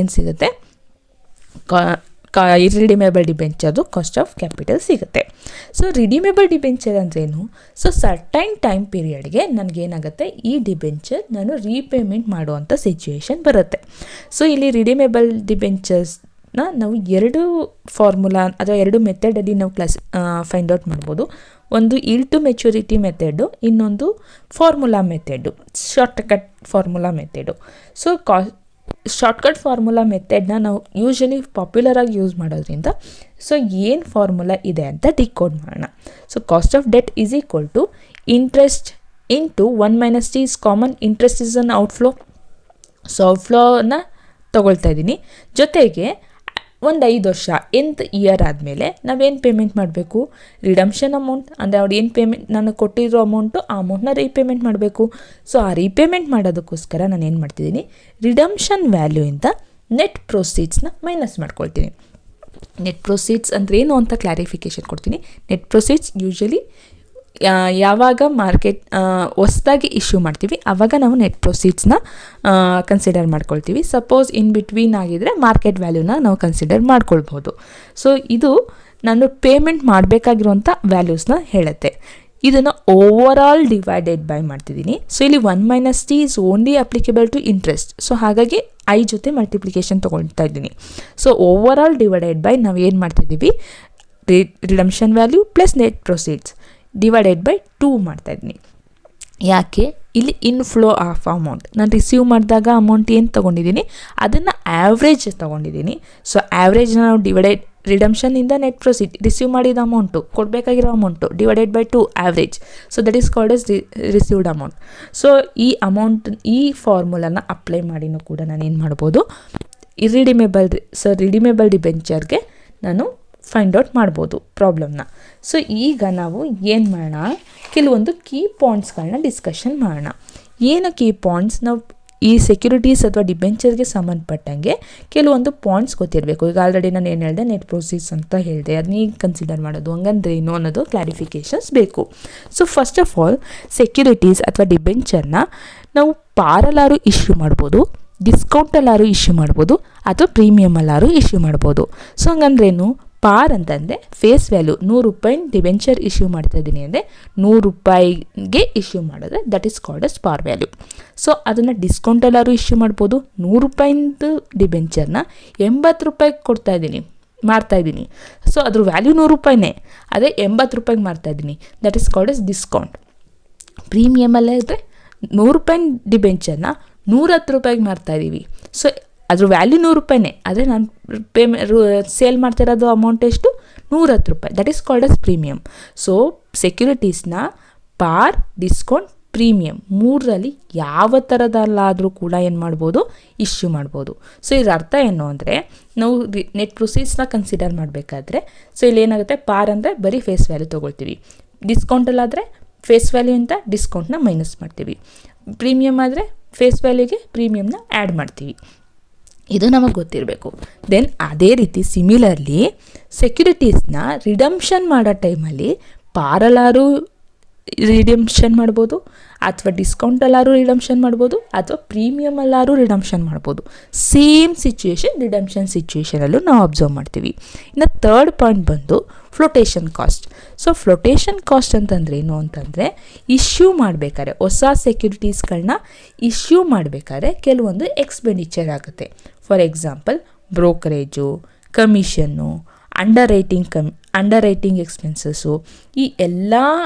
ಏನು ಸಿಗುತ್ತೆ, ರಿಡೀಮೇಬಲ್ ಡಿಬೆಂಚರ್ದು ಕಾಸ್ಟ್ ಆಫ್ ಕ್ಯಾಪಿಟಲ್ ಸಿಗುತ್ತೆ. ಸೊ ರಿಡೀಮೇಬಲ್ ಡಿಬೆಂಚರ್ ಅಂದ್ರೇನು? ಸೊ ಸರ್ಟೈನ್ ಟೈಮ್ ಪೀರಿಯಡ್ಗೆ ನನಗೇನಾಗುತ್ತೆ, ಈ ಡಿಬೆಂಚರ್ ನಾನು ರೀಪೇಮೆಂಟ್ ಮಾಡುವಂಥ ಸಿಚುವೇಶನ್ ಬರುತ್ತೆ. ಸೊ ಇಲ್ಲಿ ರಿಡೀಮೇಬಲ್ ಡಿಬೆಂಚರ್ಸ್ನ ನಾವು 2 ಫಾರ್ಮುಲಾ ಅಥವಾ 2 ಮೆಥಡಲ್ಲಿ ನಾವು ಫೈಂಡ್ ಔಟ್ ಮಾಡ್ಬೋದು. ಒಂದು ಈಲ್ಡ್ ಟು ಮೆಚುರಿಟಿ ಮೆಥಡು, ಇನ್ನೊಂದು formula method, shortcut formula method. So shortcut formula ಮೆಥಡ್ನ ನಾವು ಯೂಶಲಿ ಪಾಪ್ಯುಲರಾಗಿ ಯೂಸ್ ಮಾಡೋದ್ರಿಂದ ಸೊ ಏನು ಫಾರ್ಮುಲಾ ಇದೆ ಅಂತ ಡಿಕೋಡ್ ಮಾಡೋಣ. So cost of debt is equal to interest into 1 - t is common. Interest is an outflow. So ಔಟ್ಫ್ಲೋನ ತೊಗೊಳ್ತಾ ಇದ್ದೀನಿ. ಜೊತೆಗೆ ಒಂದು 5 ವರ್ಷ nth ಇಯರ್ ಆದಮೇಲೆ ನಾವೇನು ಪೇಮೆಂಟ್ ಮಾಡಬೇಕು, ರಿಡಮ್ಷನ್ ಅಮೌಂಟ್, ಅಂದರೆ ಅವ್ರು ಏನು ಪೇಮೆಂಟ್ ನಾನು ಕೊಟ್ಟಿರೋ ಅಮೌಂಟು, ಆ ಅಮೌಂಟ್ನ ರೀಪೇಮೆಂಟ್ ಮಾಡಬೇಕು. ಸೊ ಆ ರೀಪೇಮೆಂಟ್ ಮಾಡೋದಕ್ಕೋಸ್ಕರ ನಾನು ಏನು ಮಾಡ್ತಿದ್ದೀನಿ, ರಿಡಮ್ಷನ್ ವ್ಯಾಲ್ಯೂಯಿಂದ ನೆಟ್ ಪ್ರೊಸೀಡ್ಸ್ನ ಮೈನಸ್ ಮಾಡ್ಕೊಳ್ತೀನಿ. ನೆಟ್ ಪ್ರೊಸೀಡ್ಸ್ ಅಂದರೆ ಏನು ಅಂತ ಕ್ಲಾರಿಫಿಕೇಷನ್ ಕೊಡ್ತೀನಿ. ನೆಟ್ ಪ್ರೊಸೀಡ್ಸ್ ಯೂಶಲಿ ಯಾವಾಗ ಮಾರ್ಕೆಟ್ ಹೊಸದಾಗಿ ಇಶ್ಯೂ ಮಾಡ್ತೀವಿ ಆವಾಗ ನಾವು ನೆಟ್ ಪ್ರೊಸೀಡ್ಸ್ನ ಕನ್ಸಿಡರ್ ಮಾಡ್ಕೊಳ್ತೀವಿ. ಸಪೋಸ್ ಇನ್ ಬಿಟ್ವೀನ್ ಆಗಿದ್ದರೆ ಮಾರ್ಕೆಟ್ ವ್ಯಾಲ್ಯೂನ ನಾವು ಕನ್ಸಿಡರ್ ಮಾಡ್ಕೊಳ್ಬೋದು. ಸೊ ಇದು ನಾನು ಪೇಮೆಂಟ್ ಮಾಡಬೇಕಾಗಿರುವಂಥ ವ್ಯಾಲ್ಯೂಸ್ನ ಹೇಳುತ್ತೆ. ಇದನ್ನು ಓವರಾಲ್ ಡಿವೈಡೆಡ್ ಬೈ ಮಾಡ್ತಿದ್ದೀನಿ. ಸೊ ಇಲ್ಲಿ 1 - t is only applicable to interest. So ಹಾಗಾಗಿ ಐ ಜೊತೆ ಮಲ್ಟಿಪ್ಲಿಕೇಶನ್ ತೊಗೊಳ್ತಾ ಇದ್ದೀನಿ. ಸೊ ಓವರಾಲ್ ಡಿವೈಡೆಡ್ ಬೈ ನಾವು ಏನು ಮಾಡ್ತಿದ್ದೀವಿ, redemption value plus net proceeds divided by 2 ಮಾಡ್ತಾಯಿದ್ದೀನಿ. ಯಾಕೆ, ಇಲ್ಲಿ ಇನ್ಫ್ಲೋ ಆಫ್ ಅಮೌಂಟ್, ನಾನು ರಿಸೀವ್ ಮಾಡಿದಾಗ ಅಮೌಂಟ್ ಏನು ತೊಗೊಂಡಿದ್ದೀನಿ ಅದನ್ನು ಆ್ಯಾವ್ರೇಜ್ ತೊಗೊಂಡಿದ್ದೀನಿ. ಸೊ ಆ್ಯಾವ್ರೇಜ್ನ ನಾವು ರಿಡಮ್ಷನಿಂದ ನೆಟ್ ಪ್ರೊಸೀಡ್, ರಿಸೀವ್ ಮಾಡಿದ ಅಮೌಂಟು, ಕೊಡಬೇಕಾಗಿರೋ amount divided by 2 average. So that is called S received amount. So ಈ ಫಾರ್ಮುಲಾನ ಅಪ್ಲೈ ಮಾಡಿನೂ ಕೂಡ ನಾನು ಏನು ಮಾಡ್ಬೋದು, ರಿಡೀಮೇಬಲ್ ಡಿಬೆಂಚರ್ಗೆ ನಾನು ಫೈಂಡ್ ಔಟ್ ಮಾಡ್ಬೋದು ಪ್ರಾಬ್ಲಮ್ನ. ಸೊ ಈಗ ನಾವು ಏನು ಮಾಡೋಣ, ಕೆಲವೊಂದು ಕೀ ಪಾಯಿಂಟ್ಸ್ಗಳನ್ನ ಡಿಸ್ಕಷನ್ ಮಾಡೋಣ. ಏನು ಕೀ ಪಾಯಿಂಟ್ಸ್, ನಾವು ಈ ಸೆಕ್ಯೂರಿಟೀಸ್ ಅಥವಾ ಡಿಬೆಂಚರ್ಗೆ ಸಂಬಂಧಪಟ್ಟಂಗೆ ಕೆಲವೊಂದು ಪಾಯಿಂಟ್ಸ್ ಗೊತ್ತಿರಬೇಕು. ಈಗ ಆಲ್ರೆಡಿ ನಾನು ಏನು ಹೇಳಿದೆ, ನೆಟ್ ಪ್ರೊಸೀಡ್ಸ್ ಅಂತ ಹೇಳಿದೆ, ಅದನ್ನ ಈಗ ಕನ್ಸಿಡರ್ ಮಾಡೋದು ಹಂಗಂದ್ರೆ ಏನು ಅನ್ನೋದು ಕ್ಲಾರಿಫಿಕೇಷನ್ಸ್ ಬೇಕು. So first of all securities ಅಥವಾ ಡಿಬೆಂಚರ್ನ ನಾವು ಪಾರಲ್ಲಾರು ಇಶ್ಯೂ ಮಾಡ್ಬೋದು, ಡಿಸ್ಕೌಂಟಲ್ಲಾರು ಇಶ್ಯೂ ಮಾಡ್ಬೋದು, ಅಥವಾ ಪ್ರೀಮಿಯಮಲ್ಲಾರು ಇಶ್ಯೂ ಮಾಡ್ಬೋದು. ಸೊ ಹಂಗಂದ್ರೇನು, ಪಾರ್ ಅಂತಂದರೆ ಫೇಸ್ ವ್ಯಾಲ್ಯೂ 100 ರೂಪಾಯಿ ಡಿಬೆಂಚರ್ ಇಶ್ಯೂ ಮಾಡ್ತಾ ಇದ್ದೀನಿ ಅಂದರೆ 100 ರೂಪಾಯಿಗೆ ಇಶ್ಯೂ ಮಾಡಿದ್ರೆ ದಟ್ ಈಸ್ ಕಾಲ್ಡ್ ಎಸ್ ಪಾರ್ ವ್ಯಾಲ್ಯೂ. ಸೊ ಅದನ್ನು ಡಿಸ್ಕೌಂಟಲ್ಲಾರು ಇಶ್ಯೂ ಮಾಡ್ಬೋದು. 100 ರೂಪಾಯಿಂದು ಡಿಬೆಂಚರ್ನ 80 ರೂಪಾಯಿಗೆ ಮಾರ್ತಾಯಿದ್ದೀನಿ. ಸೊ ಅದ್ರ ವ್ಯಾಲ್ಯೂ 100 ರೂಪಾಯಿನೇ, ಅದೇ 80 ರೂಪಾಯಿಗೆ ಮಾರ್ತಾಯಿದ್ದೀನಿ, that is called as discount. ಪ್ರೀಮಿಯಮಲ್ಲೇ ಇದ್ದರೆ 100 ರೂಪಾಯಿ ಡಿಬೆಂಚರ್ನ 110 ರೂಪಾಯಿಗೆ ಮಾರ್ತಾಯಿದ್ದೀವಿ. ಸೊ ಅದ್ರ ವ್ಯಾಲ್ಯೂ 100 ರೂಪಾಯಿನೇ, ಆದರೆ ನಾನು ಸೇಲ್ ಮಾಡ್ತಿರೋದು ಅಮೌಂಟ್ ಎಷ್ಟು, 110 ರೂಪಾಯಿ, that is called as premium. So ಸೆಕ್ಯೂರಿಟೀಸ್ನ ಪಾರ್, ಡಿಸ್ಕೌಂಟ್, ಪ್ರೀಮಿಯಮ್ 3ರಲ್ಲಿ ಯಾವ ಥರದಲ್ಲಾದರೂ ಕೂಡ ಏನು ಮಾಡ್ಬೋದು, ಇಶ್ಯೂ ಮಾಡ್ಬೋದು. ಸೊ ಇದರ ಅರ್ಥ ಏನು ಅಂದರೆ, ನಾವು ನೆಟ್ ಪ್ರೊಸೀಡ್ಸ್ನ ಕನ್ಸಿಡರ್ ಮಾಡಬೇಕಾದ್ರೆ ಸೊ ಇಲ್ಲಿ ಏನಾಗುತ್ತೆ, ಪಾರ್ ಅಂದರೆ ಬರೀ ಫೇಸ್ ವ್ಯಾಲ್ಯೂ ತೊಗೊಳ್ತೀವಿ, ಡಿಸ್ಕೌಂಟಲ್ಲಾದರೆ ಫೇಸ್ ವ್ಯಾಲ್ಯೂಯಿಂದ ಡಿಸ್ಕೌಂಟ್ನ ಮೈನಸ್ ಮಾಡ್ತೀವಿ, ಪ್ರೀಮಿಯಮ್ ಆದರೆ ಫೇಸ್ ವ್ಯಾಲ್ಯೂಗೆ ಪ್ರೀಮಿಯಮ್ನ ಆ್ಯಡ್ ಮಾಡ್ತೀವಿ. ಇದು ನಮಗೆ ಗೊತ್ತಿರಬೇಕು. ದೆನ್ ಅದೇ ರೀತಿ ಸಿಮಿಲರ್ಲಿ ಸೆಕ್ಯೂರಿಟೀಸ್ನ ರಿಡಮ್ಷನ್ ಮಾಡೋ ಟೈಮಲ್ಲಿ ಪಾರಲ್ಲಾರು ರಿಡಮ್ಷನ್ ಮಾಡ್ಬೋದು, ಅಥವಾ ಡಿಸ್ಕೌಂಟಲ್ಲಾರು ರಿಡಮ್ಷನ್ ಮಾಡ್ಬೋದು, ಅಥವಾ ಪ್ರೀಮಿಯಮಲ್ಲಾರು ರಿಡಮ್ಷನ್ ಮಾಡ್ಬೋದು. ಸೇಮ್ ಸಿಚುವೇಶನ್ ರಿಡಮ್ಷನ್ ಸಿಚುವೇಷನಲ್ಲೂ ನಾವು ಅಬ್ಸರ್ವ್ ಮಾಡ್ತೀವಿ. ಇನ್ನು ಥರ್ಡ್ ಪಾಯಿಂಟ್ ಬಂದು flotation cost. So flotation cost ಅಂತಂದರೆ ಏನು ಅಂತಂದರೆ, ಇಶ್ಯೂ ಮಾಡಬೇಕಾದ್ರೆ ಹೊಸ ಸೆಕ್ಯೂರಿಟೀಸ್ಗಳನ್ನ ಇಶ್ಯೂ ಮಾಡಬೇಕಾದ್ರೆ ಕೆಲವೊಂದು ಎಕ್ಸ್ಪೆಂಡಿಚರ್ ಆಗುತ್ತೆ. For example brokerage, commission, under writing expenses, ಈ ಎಲ್ಲ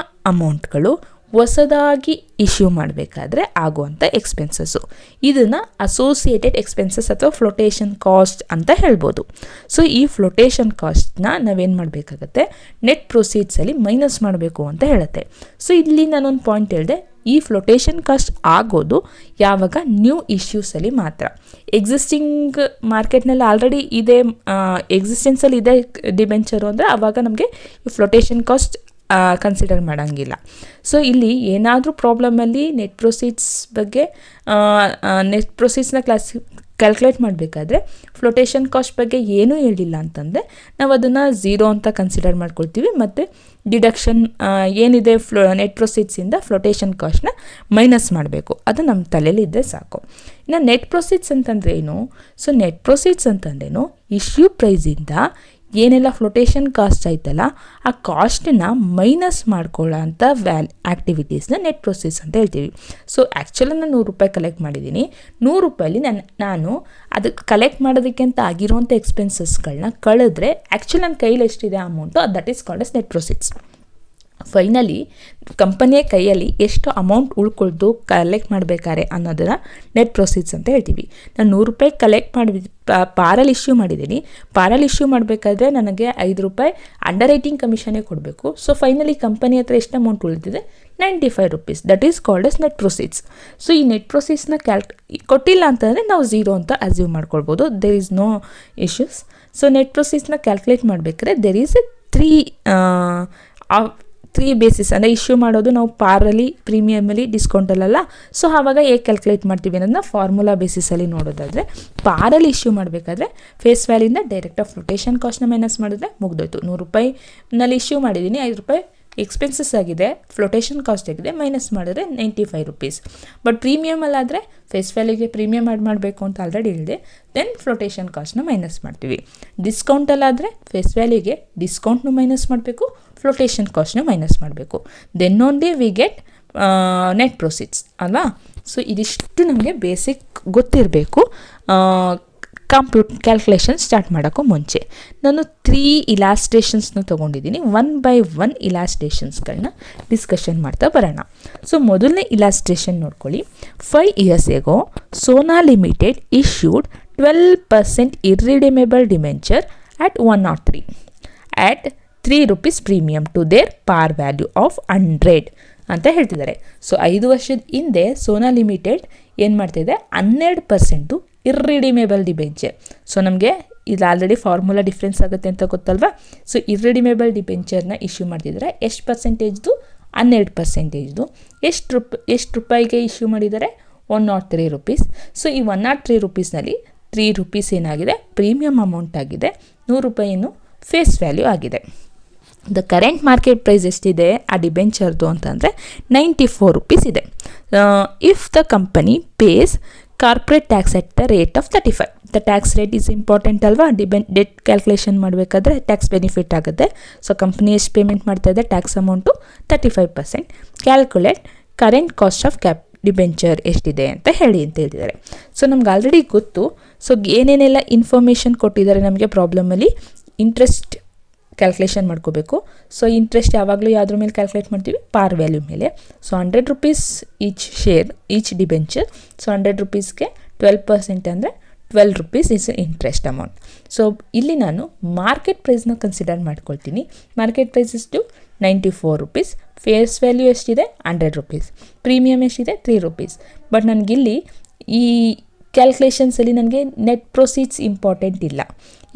ಅಮೌಂಟ್ಗಳು ಹೊಸದಾಗಿ ಇಶ್ಯೂ ಮಾಡಬೇಕಾದ್ರೆ ಆಗುವಂಥ ಎಕ್ಸ್ಪೆನ್ಸಸ್ಸು. ಇದನ್ನು ಅಸೋಸಿಯೇಟೆಡ್ ಎಕ್ಸ್ಪೆನ್ಸಸ್ ಅಥವಾ ಫ್ಲೋಟೇಷನ್ ಕಾಸ್ಟ್ ಅಂತ ಹೇಳ್ಬೋದು. ಸೊ ಈ ಫ್ಲೋಟೇಷನ್ ಕಾಸ್ಟ್ನ ನಾವೇನು ಮಾಡಬೇಕಾಗತ್ತೆ, ನೆಟ್ ಪ್ರೊಸೀಡ್ಸಲ್ಲಿ ಮೈನಸ್ ಮಾಡಬೇಕು ಅಂತ ಹೇಳುತ್ತೆ. ಸೊ ಇಲ್ಲಿ ನಾನೊಂದು ಪಾಯಿಂಟ್ ಹೇಳಿದೆ, ಈ ಫ್ಲೋಟೇಷನ್ ಕಾಸ್ಟ್ ಆಗೋದು ಯಾವಾಗ ನ್ಯೂ ಇಶ್ಯೂಸಲ್ಲಿ ಮಾತ್ರ. ಎಕ್ಸಿಸ್ಟಿಂಗ್ ಮಾರ್ಕೆಟ್ನಲ್ಲಿ ಆಲ್ರೆಡಿ ಇದೆ, ಎಕ್ಸಿಸ್ಟೆನ್ಸಲ್ಲಿ ಇದೆ ಡಿಬೆಂಚರು ಅಂದರೆ ಆವಾಗ ನಮಗೆ ಫ್ಲೋಟೇಷನ್ ಕಾಸ್ಟ್ ಕನ್ಸಿಡರ್ ಮಾಡೋಂಗಿಲ್ಲ. ಸೊ ಇಲ್ಲಿ ಏನಾದರೂ ಪ್ರಾಬ್ಲಮಲ್ಲಿ ನೆಟ್ ಪ್ರೊಸೀಡ್ಸ್ ಬಗ್ಗೆ ನೆಟ್ ಪ್ರೊಸೀಡ್ಸ್ನ ಕ್ಯಾಲ್ಕುಲೇಟ್ ಮಾಡಬೇಕಾದ್ರೆ ಫ್ಲೋಟೇಷನ್ ಕಾಸ್ಟ್ ಬಗ್ಗೆ ಏನೂ ಹೇಳಿಲ್ಲ ಅಂತಂದರೆ ನಾವು ಅದನ್ನು ಝೀರೋ ಅಂತ ಕನ್ಸಿಡರ್ ಮಾಡ್ಕೊಳ್ತೀವಿ ಮತ್ತು ಡಿಡಕ್ಷನ್ ಏನಿದೆ ನೆಟ್ ಪ್ರೊಸೀಡ್ಸಿಂದ ಫ್ಲೋಟೇಷನ್ ಕಾಸ್ಟ್ನ ಮೈನಸ್ ಮಾಡಬೇಕು. ಅದು ನಮ್ಮ ತಲೆಯಲ್ಲಿ ಇದ್ದರೆ ಸಾಕು. ಇನ್ನು ನೆಟ್ ಪ್ರೊಸೀಡ್ಸ್ ಅಂತಂದರೆ ಏನು? ಸೊ ನೆಟ್ ಪ್ರೊಸೀಡ್ಸ್ ಅಂತಂದ್ರೇನು, ಇಶ್ಯೂ ಪ್ರೈಸಿಂದ ಏನೆಲ್ಲ ಫ್ಲೋಟೇಷನ್ ಕಾಸ್ಟ್ ಆಯ್ತಲ್ಲ ಆ ಕಾಸ್ಟನ್ನು ಮೈನಸ್ ಮಾಡ್ಕೊಳ್ಳೋ ಅಂಥ ಆ್ಯಕ್ಟಿವಿಟೀಸ್ನ ನೆಟ್ ಪ್ರೊಸೀಡ್ಸ್ ಅಂತ ಹೇಳ್ತೀವಿ. ಸೊ ಆ್ಯಕ್ಚುಲಿ ನಾನು 100 ರೂಪಾಯಿ ಕಲೆಕ್ಟ್ ಮಾಡಿದ್ದೀನಿ. 100 ರೂಪಾಯಲ್ಲಿ ನಾನು ಅದಕ್ಕೆ ಕಲೆಕ್ಟ್ ಮಾಡೋದಕ್ಕೆ ಅಂತ ಆಗಿರೋಂಥ ಎಕ್ಸ್ಪೆನ್ಸಸ್ಗಳನ್ನ ಕಳೆದ್ರೆ ಆ್ಯಕ್ಚುಲಿ ನನ್ನ ಕೈಲಿ ಎಷ್ಟಿದೆ amount, that is called as net proceeds. Finally ಕಂಪನಿಯ ಕೈಯಲ್ಲಿ ಎಷ್ಟು ಅಮೌಂಟ್ ಉಳ್ಕೊಳ್ದು ಕಲೆಕ್ಟ್ ಮಾಡಬೇಕಾರೆ ಅನ್ನೋದನ್ನು ನೆಟ್ ಪ್ರೊಸೀಡ್ಸ್ ಅಂತ ಹೇಳ್ತೀವಿ. ನಾನು 100 ರೂಪಾಯಿ ಕಲೆಕ್ಟ್ ಮಾಡಿ ಪಾರಲ್ಲಿ ಇಶ್ಯೂ ಮಾಡಿದ್ದೀನಿ. ಪಾರಲ್ಲಿ ಇಶ್ಯೂ ಮಾಡಬೇಕಾದ್ರೆ ನನಗೆ 5 ರೂಪಾಯಿ ಅಂಡರ್ ರೈಟಿಂಗ್ ಕಮಿಷನ್ನೇ ಕೊಡಬೇಕು. ಸೊ ಫೈನಲಿ ಕಂಪನಿ ಹತ್ರ ಎಷ್ಟು ಅಮೌಂಟ್ ಉಳಿದಿದೆ? 95 rupees. That is called as net proceeds. So ಈ ನೆಟ್ ಪ್ರೊಸೀಡ್ಸ್ನ ಕೊಟ್ಟಿಲ್ಲ ಅಂತಂದರೆ ನಾವು ಝೀರೋ ಅಂತ ಅಸ್ಯೂಮ್ ಮಾಡ್ಕೊಳ್ಬೋದು. There is no issues. So net ಪ್ರೊಸೀಡ್ಸ್ನ ಕ್ಯಾಲ್ಕುಲೇಟ್ ಮಾಡಬೇಕಾದ್ರೆ there is a three basis. ಅಂದರೆ ಇಶ್ಯೂ ಮಾಡೋದು ನಾವು ಪಾರಲ್ಲಿ, ಪ್ರೀಮಿಯಮಲ್ಲಿ, ಡಿಸ್ಕೌಂಟಲ್ಲ. ಸೊ ಆವಾಗ ಹೇಗೆ ಕ್ಯಾಲ್ಕುಲೇಟ್ ಮಾಡ್ತೀವಿ ಅನ್ನೋದನ್ನ ಫಾರ್ಮುಲಾ ಬೇಸಿಸಲ್ಲಿ ನೋಡೋದಾದರೆ, ಪಾರಲ್ಲಿ ಇಶ್ಯೂ ಮಾಡಬೇಕಾದ್ರೆ ಫೇಸ್ ವ್ಯಾಲ್ಯೂಯಿಂದ ಡೈರೆಕ್ಟಾಗಿ ಫ್ಲೋಟೇಷನ್ ಕಾಸ್ಟ್ನ ಮೈನಸ್ ಮಾಡಿದ್ರೆ ಮುಗ್ದೋಯ್ತು. 100 ರೂಪಾಯಿನಲ್ಲಿ ಇಶ್ಯೂ ಮಾಡಿದ್ದೀನಿ, 5 ರೂಪಾಯಿ ಎಕ್ಸ್ಪೆನ್ಸಸ್ ಆಗಿದೆ, ಫ್ಲೋಟೇಷನ್ ಕಾಸ್ಟ್ ಆಗಿದೆ, ಮೈನಸ್ ಮಾಡಿದ್ರೆ 95 ರೂಪೀಸ್. ಬಟ್ ಪ್ರೀಮಿಯಮಲ್ಲಾದರೆ ಫೇಸ್ ವ್ಯಾಲ್ಯೂಗೆ ಪ್ರೀಮಿಯಮ್ ಆ್ಯಡ್ ಮಾಡಬೇಕು ಅಂತ ಆಲ್ರೆಡಿ ಹೇಳಿದೆ, ದೆನ್ ಫ್ಲೋಟೇಷನ್ ಕಾಸ್ಟ್ನ ಮೈನಸ್ ಮಾಡ್ತೀವಿ. ಡಿಸ್ಕೌಂಟಲ್ಲಾದರೆ ಫೇಸ್ ವ್ಯಾಲ್ಯೂಗೆ ಡಿಸ್ಕೌಂಟ್ನು ಮೈನಸ್ ಮಾಡಬೇಕು, ಫ್ಲೋಟೇಷನ್ ಕಾಸ್ಟ್ನ ಮೈನಸ್ ಮಾಡಬೇಕು. Then only we get net proceeds ಅಲ್ವಾ. ಸೊ ಇದಿಷ್ಟು ನಮಗೆ ಬೇಸಿಕ್ ಗೊತ್ತಿರಬೇಕು ಕ್ಯಾಲ್ಕುಲೇಷನ್ ಸ್ಟಾರ್ಟ್ ಮಾಡೋಕ್ಕೂ ಮುಂಚೆ. ನಾನು 3 ಇಲಾಸ್ಟ್ರೇಷನ್ಸ್ನ ತೊಗೊಂಡಿದ್ದೀನಿ. 1 by 1 ಇಲಾಸ್ಟ್ರೇಷನ್ಸ್ಗಳನ್ನ ಡಿಸ್ಕಷನ್ ಮಾಡ್ತಾ ಬರೋಣ. ಸೊ ಮೊದಲನೇ ಇಲಾಸ್ಟ್ರೇಷನ್ ನೋಡ್ಕೊಳ್ಳಿ. 5 years ago Sona limited issued 12% irredeemable debenture at 103 at 3 rupees premium to their par value of 100 ಅಂತ ಹೇಳ್ತಿದ್ದಾರೆ. ಸೊ 5 ವರ್ಷದ ಹಿಂದೆ ಸೋನಾ ಲಿಮಿಟೆಡ್ ಏನು ಮಾಡ್ತಿದೆ, 12% ಇರ್ರಿಡಿಮೇಬಲ್ ಡಿಬೆಂಚರ್. ಸೊ ನಮಗೆ ಇದು ಆಲ್ರೆಡಿ ಫಾರ್ಮುಲಾ ಡಿಫ್ರೆನ್ಸ್ ಆಗುತ್ತೆ ಅಂತ ಗೊತ್ತಲ್ವಾ. ಸೊ ಇರ್ರಿಡಿಮೇಬಲ್ ಡಿಬೆಂಚರ್ನ ಇಶ್ಯೂ ಮಾಡ್ತಿದ್ದಾರೆ. ಎಷ್ಟು ಪರ್ಸೆಂಟೇಜ್ದು? 12%. ಎಷ್ಟು ರೂಪಾಯಿಗೆ ಇಶ್ಯೂ ಮಾಡಿದ್ದಾರೆ? 103 ರೂಪೀಸ್. ಸೊ ಈ 103 ರೂಪೀಸ್ನಲ್ಲಿ 3 ರೂಪೀಸ್ ಏನಾಗಿದೆ, ಪ್ರೀಮಿಯಮ್ ಅಮೌಂಟ್ ಆಗಿದೆ. 100 ರೂಪಾಯಿನು ಫೇಸ್ ವ್ಯಾಲ್ಯೂ ಆಗಿದೆ. ದ ಕರೆಂಟ್ ಮಾರ್ಕೆಟ್ ಪ್ರೈಸ್ ಎಷ್ಟಿದೆ ಆ ಡಿಬೆಂಚರ್ದು ಅಂತಂದರೆ 94 ರೂಪೀಸ್ ಇದೆ. If the company pays corporate tax at the rate of 35. The tax rate is important ಅಲ್ವಾ. ಡೆಟ್ ಕ್ಯಾಲ್ಕುಲೇಷನ್ ಮಾಡಬೇಕಾದ್ರೆ ಟ್ಯಾಕ್ಸ್ ಬೆನಿಫಿಟ್ ಆಗುತ್ತೆ. ಸೊ ಕಂಪ್ನಿ ಎಷ್ಟು ಪೇಮೆಂಟ್ ಮಾಡ್ತಾ ಇದೆ tax amount? 35%. Calculate current cost of debenture ಎಷ್ಟಿದೆ ಅಂತ ಹೇಳ್ತಿದ್ದಾರೆ. ಸೊ ನಮ್ಗೆ ಆಲ್ರೆಡಿ ಗೊತ್ತು. ಸೊ ಏನೇನೆಲ್ಲ ಇನ್ಫಾರ್ಮೇಷನ್ ಕೊಟ್ಟಿದ್ದಾರೆ ನಮಗೆ ಪ್ರಾಬ್ಲಮಲ್ಲಿ, ಇಂಟ್ರೆಸ್ಟ್ ಕ್ಯಾಲ್ಕುಲೇಷನ್ ಮಾಡ್ಕೋಬೇಕು. ಸೊ ಇಂಟ್ರೆಸ್ಟ್ ಯಾವಾಗಲೂ ಯಾವುದ್ರ ಮೇಲೆ ಕ್ಯಾಲ್ಕುಲೇಟ್ ಮಾಡ್ತೀವಿ? ಪಾರ್ ವ್ಯಾಲ್ಯೂ ಮೇಲೆ. So 100 rupees each debenture. So 100 ರೂಪೀಸ್ಗೆ 12% ಅಂದರೆ 12 rupees is interest amount. So ಇಲ್ಲಿ ನಾನು ಮಾರ್ಕೆಟ್ ಪ್ರೈಸ್ನ ಕನ್ಸಿಡರ್ ಮಾಡ್ಕೊಳ್ತೀನಿ. ಮಾರ್ಕೆಟ್ ಪ್ರೈಸ್ ಎಷ್ಟು? 94 ರೂಪೀಸ್. ಫೇಸ್ ವ್ಯಾಲ್ಯೂ ಎಷ್ಟಿದೆ? 100 ರೂಪೀಸ್. ಪ್ರೀಮಿಯಮ್ ಎಷ್ಟಿದೆ? 3 ರೂಪೀಸ್. ಬಟ್ ನನಗಿಲ್ಲಿ ಈ ಕ್ಯಾಲ್ಕುಲೇಷನ್ಸಲ್ಲಿ ನನಗೆ ನೆಟ್ ಪ್ರೊಸೀಡ್ಸ್ ಇಂಪಾರ್ಟೆಂಟ್ ಇಲ್ಲ.